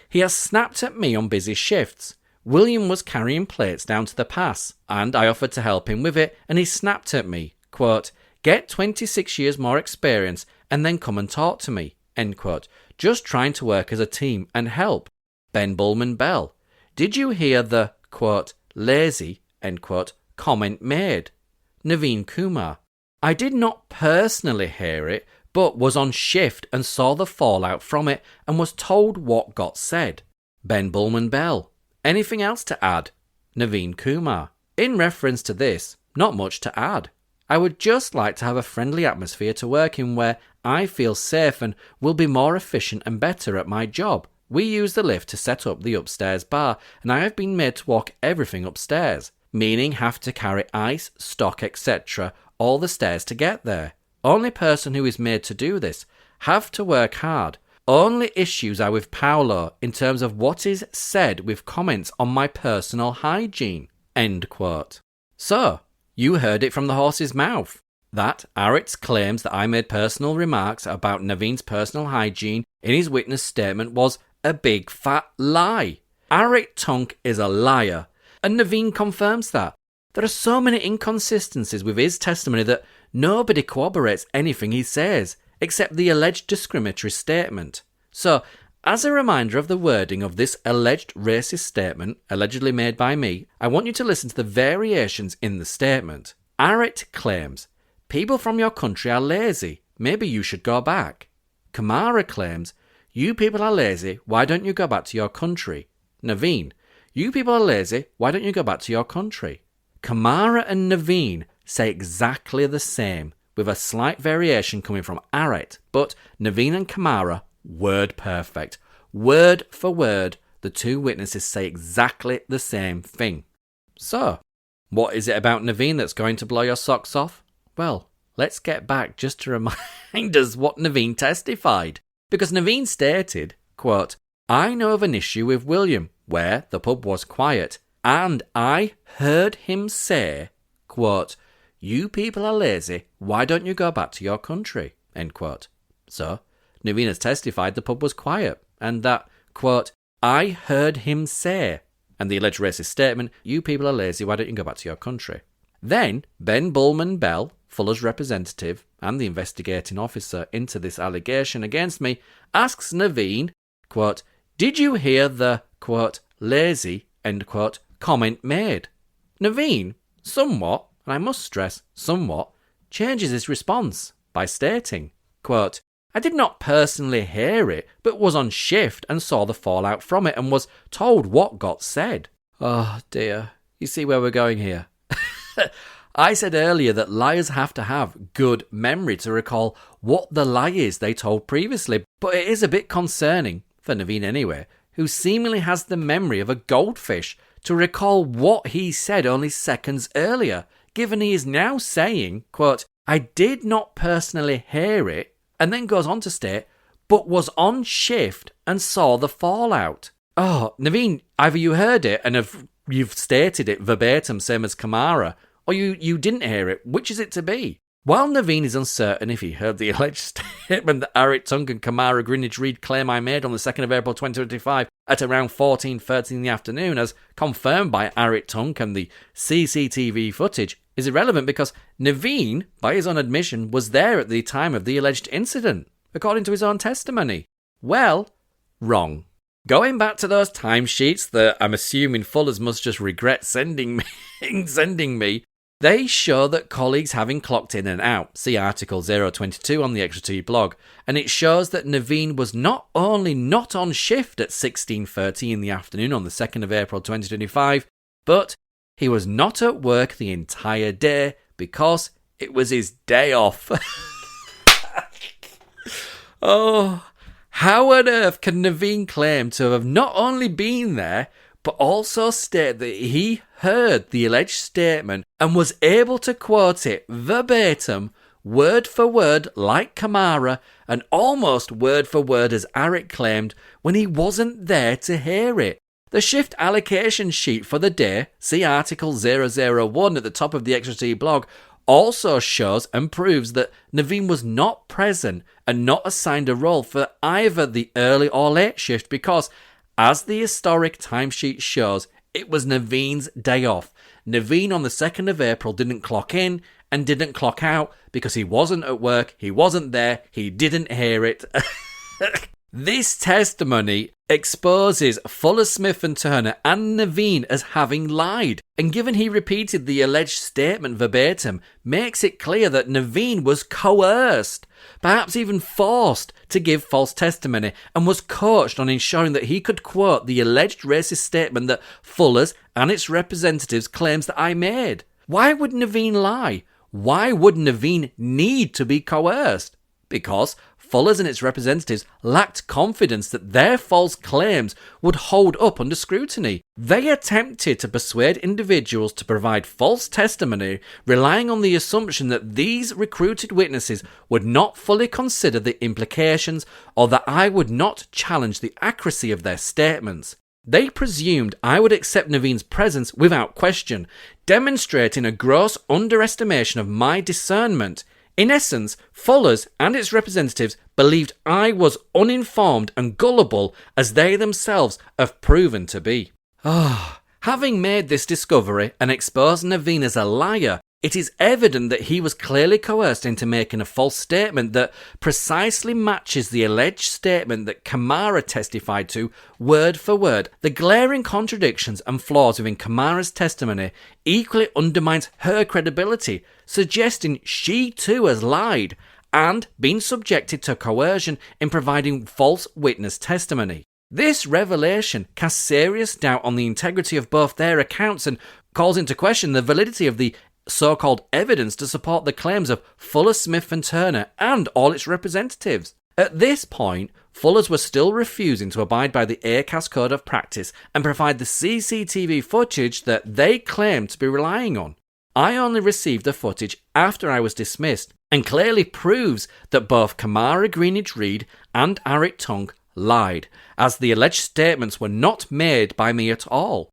He has snapped at me on busy shifts. William was carrying plates down to the pass, and I offered to help him with it, and he snapped at me, quote, "Get 26 years more experience and then come and talk to me," end quote. Just trying to work as a team and help. Ben Bullman Bell. Did you hear the, quote, "lazy," end quote, comment made? Naveen Kumar. I did not personally hear it, but was on shift and saw the fallout from it and was told what got said. Ben Bullman Bell. Anything else to add? Naveen Kumar. In reference to this, not much to add. I would just like to have a friendly atmosphere to work in where I feel safe and will be more efficient and better at my job. We use the lift to set up the upstairs bar, and I have been made to walk everything upstairs, meaning have to carry ice, stock, etc., all the stairs to get there. Only person who is made to do this. Have to work hard. Only issues are with Paolo in terms of what is said with comments on my personal hygiene. End quote. So, you heard it from the horse's mouth. That Aritz claims that I made personal remarks about Naveen's personal hygiene in his witness statement was a big fat lie. Arit Tunk is a liar, and Naveen confirms that. There are so many inconsistencies with his testimony that nobody corroborates anything he says, except the alleged discriminatory statement. So, as a reminder of the wording of this alleged racist statement, allegedly made by me, I want you to listen to the variations in the statement. Arit claims, "People from your country are lazy. Maybe you should go back." Kamara claims, "You people are lazy. Why don't you go back to your country?" Naveen, "You people are lazy. Why don't you go back to your country?" Kamara and Naveen say exactly the same, with a slight variation coming from Arit, but Naveen and Kamara, word perfect. Word for word, the two witnesses say exactly the same thing. So, what is it about Naveen that's going to blow your socks off? Well, let's get back just to remind us what Naveen testified. Because Naveen stated, quote, "I know of an issue with William where the pub was quiet, and I heard him say, quote, 'You people are lazy, why don't you go back to your country?' End quote. So, Naveen has testified the pub was quiet, and that, quote, "I heard him say," and the alleged racist statement, "You people are lazy, why don't you go back to your country?" Then, Ben Bullman Bell, Fuller's representative and the investigating officer into this allegation against me, asks Naveen, quote, "Did you hear the, quote, lazy," end quote, comment made? Naveen, somewhat, and I must stress somewhat, changes his response by stating, quote, "I did not personally hear it, but was on shift and saw the fallout from it and was told what got said." Oh dear, you see where we're going here. I said earlier that liars have to have good memory to recall what the lie is they told previously, but it is a bit concerning, for Naveen anyway, who seemingly has the memory of a goldfish to recall what he said only seconds earlier, given he is now saying, quote, "I did not personally hear it," and then goes on to state, "but was on shift and saw the fallout." Oh, Naveen, either you heard it and you've stated it verbatim, same as Kamara, or you didn't hear it. Which is it to be? While Naveen is uncertain if he heard the alleged statement that Arit Tunk and Kamara Greenwich Reed claim I made on the 2nd of April 2025 at around 14:30 in the afternoon, as confirmed by Arit Tunk and the CCTV footage, is irrelevant because Naveen, by his own admission, was there at the time of the alleged incident, according to his own testimony. Well, wrong. Going back to those timesheets that I'm assuming Fuller's must just regret sending me, they show that colleagues having clocked in and out. See article 022 on the Extra T blog. And it shows that Naveen was not only not on shift at 16:30 in the afternoon on the 2nd of April 2025, but he was not at work the entire day because it was his day off. Oh, how on earth can Naveen claim to have not only been there, but also state that he heard the alleged statement and was able to quote it verbatim word for word like Kamara and almost word for word as Arik claimed when he wasn't there to hear it. The shift allocation sheet for the day, see Article 001 at the top of the Extra T blog, also shows and proves that Naveen was not present and not assigned a role for either the early or late shift because, as the historic timesheet shows, it was Naveen's day off. Naveen on the 2nd of April didn't clock in and didn't clock out because he wasn't at work, he wasn't there, he didn't hear it. This testimony exposes Fuller, Smith and Turner and Naveen as having lied, and given he repeated the alleged statement verbatim, makes it clear that Naveen was coerced, perhaps even forced to give false testimony, and was coached on ensuring that he could quote the alleged racist statement that Fuller's and its representatives claims that I made. Why would Naveen lie? Why would Naveen need to be coerced? Because Fuller's and its representatives lacked confidence that their false claims would hold up under scrutiny. They attempted to persuade individuals to provide false testimony, relying on the assumption that these recruited witnesses would not fully consider the implications or that I would not challenge the accuracy of their statements. They presumed I would accept Naveen's presence without question, demonstrating a gross underestimation of my discernment. In essence, Fuller's and its representatives believed I was uninformed and gullible as they themselves have proven to be. Having made this discovery and exposed Naveen as a liar, it is evident that he was clearly coerced into making a false statement that precisely matches the alleged statement that Kamara testified to word for word. The glaring contradictions and flaws within Kamara's testimony equally undermines her credibility, suggesting she too has lied and been subjected to coercion in providing false witness testimony. This revelation casts serious doubt on the integrity of both their accounts and calls into question the validity of the so-called evidence to support the claims of Fuller, Smith and Turner and all its representatives. At this point, Fuller's were still refusing to abide by the ACAS code of practice and provide the CCTV footage that they claimed to be relying on. I only received the footage after I was dismissed and clearly proves that both Kamara Greenidge-Reed and Arik Tunk lied, as the alleged statements were not made by me at all.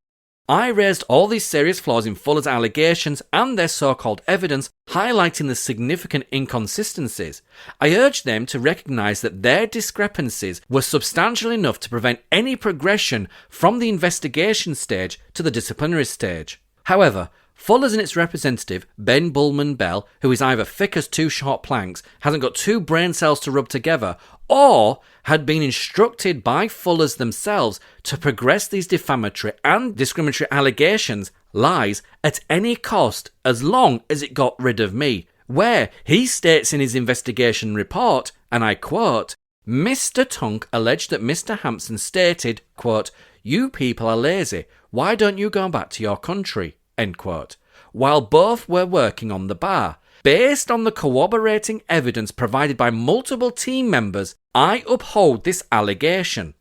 I raised all these serious flaws in Fuller's allegations and their so-called evidence, highlighting the significant inconsistencies. I urged them to recognise that their discrepancies were substantial enough to prevent any progression from the investigation stage to the disciplinary stage. However, Fuller's and its representative, Ben Bullman Bell, who is either thick as two short planks, hasn't got two brain cells to rub together, or had been instructed by Fuller's themselves to progress these defamatory and discriminatory allegations, lies, at any cost as long as it got rid of me, where he states in his investigation report, and I quote, Mr. Tunk alleged that Mr. Hampson stated, quote, "You people are lazy, why don't you go back to your country?" End quote, while both were working on the bar. Based on the corroborating evidence provided by multiple team members, I uphold this allegation.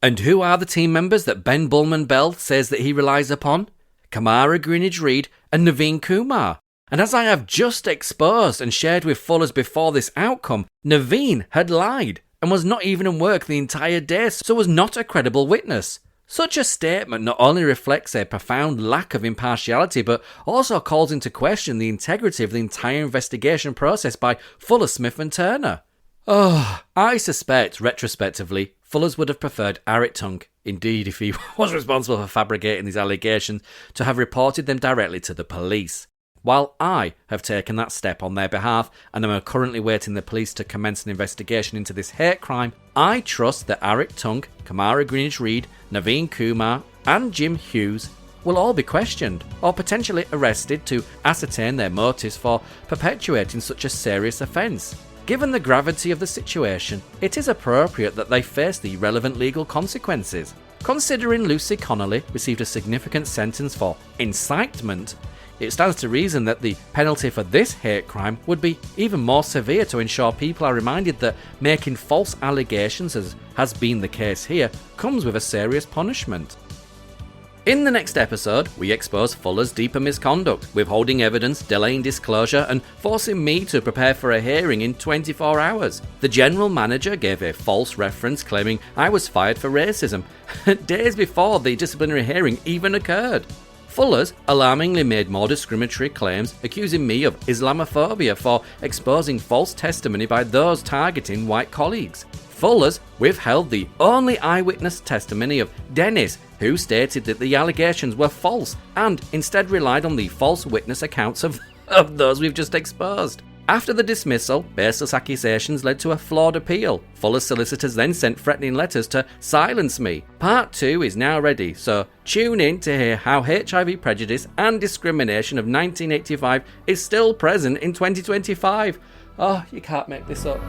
And who are the team members that Ben Bullman Bell says that he relies upon? Kamara Greenidge-Reed and Naveen Kumar. And as I have just exposed and shared with Fuller's before this outcome, Naveen had lied and was not even in work the entire day, so was not a credible witness. Such a statement not only reflects a profound lack of impartiality, but also calls into question the integrity of the entire investigation process by Fuller, Smith and Turner. I suspect, retrospectively, Fuller's would have preferred Arik Tunk, indeed if he was responsible for fabricating these allegations, to have reported them directly to the police. While I have taken that step on their behalf and am currently waiting the police to commence an investigation into this hate crime, I trust that Arik Tunk, Kamara Greenidge-Reed, Naveen Kumar and Jim Hughes will all be questioned or potentially arrested to ascertain their motives for perpetuating such a serious offence. Given the gravity of the situation, it is appropriate that they face the relevant legal consequences. Considering Lucy Connolly received a significant sentence for incitement, it stands to reason that the penalty for this hate crime would be even more severe to ensure people are reminded that making false allegations, as has been the case here, comes with a serious punishment. In the next episode, we expose Fuller's deeper misconduct, withholding evidence, delaying disclosure, and forcing me to prepare for a hearing in 24 hours. The general manager gave a false reference claiming I was fired for racism, days before the disciplinary hearing even occurred. Fuller's alarmingly made more discriminatory claims, accusing me of Islamophobia for exposing false testimony by those targeting white colleagues. Fuller's withheld the only eyewitness testimony of Dennis, who stated that the allegations were false, and instead relied on the false witness accounts of those we've just exposed. After the dismissal, baseless accusations led to a flawed appeal. Fuller's solicitors then sent threatening letters to silence me. Part 2 is now ready, so tune in to hear how HIV prejudice and discrimination of 1985 is still present in 2025. Oh, you can't make this up.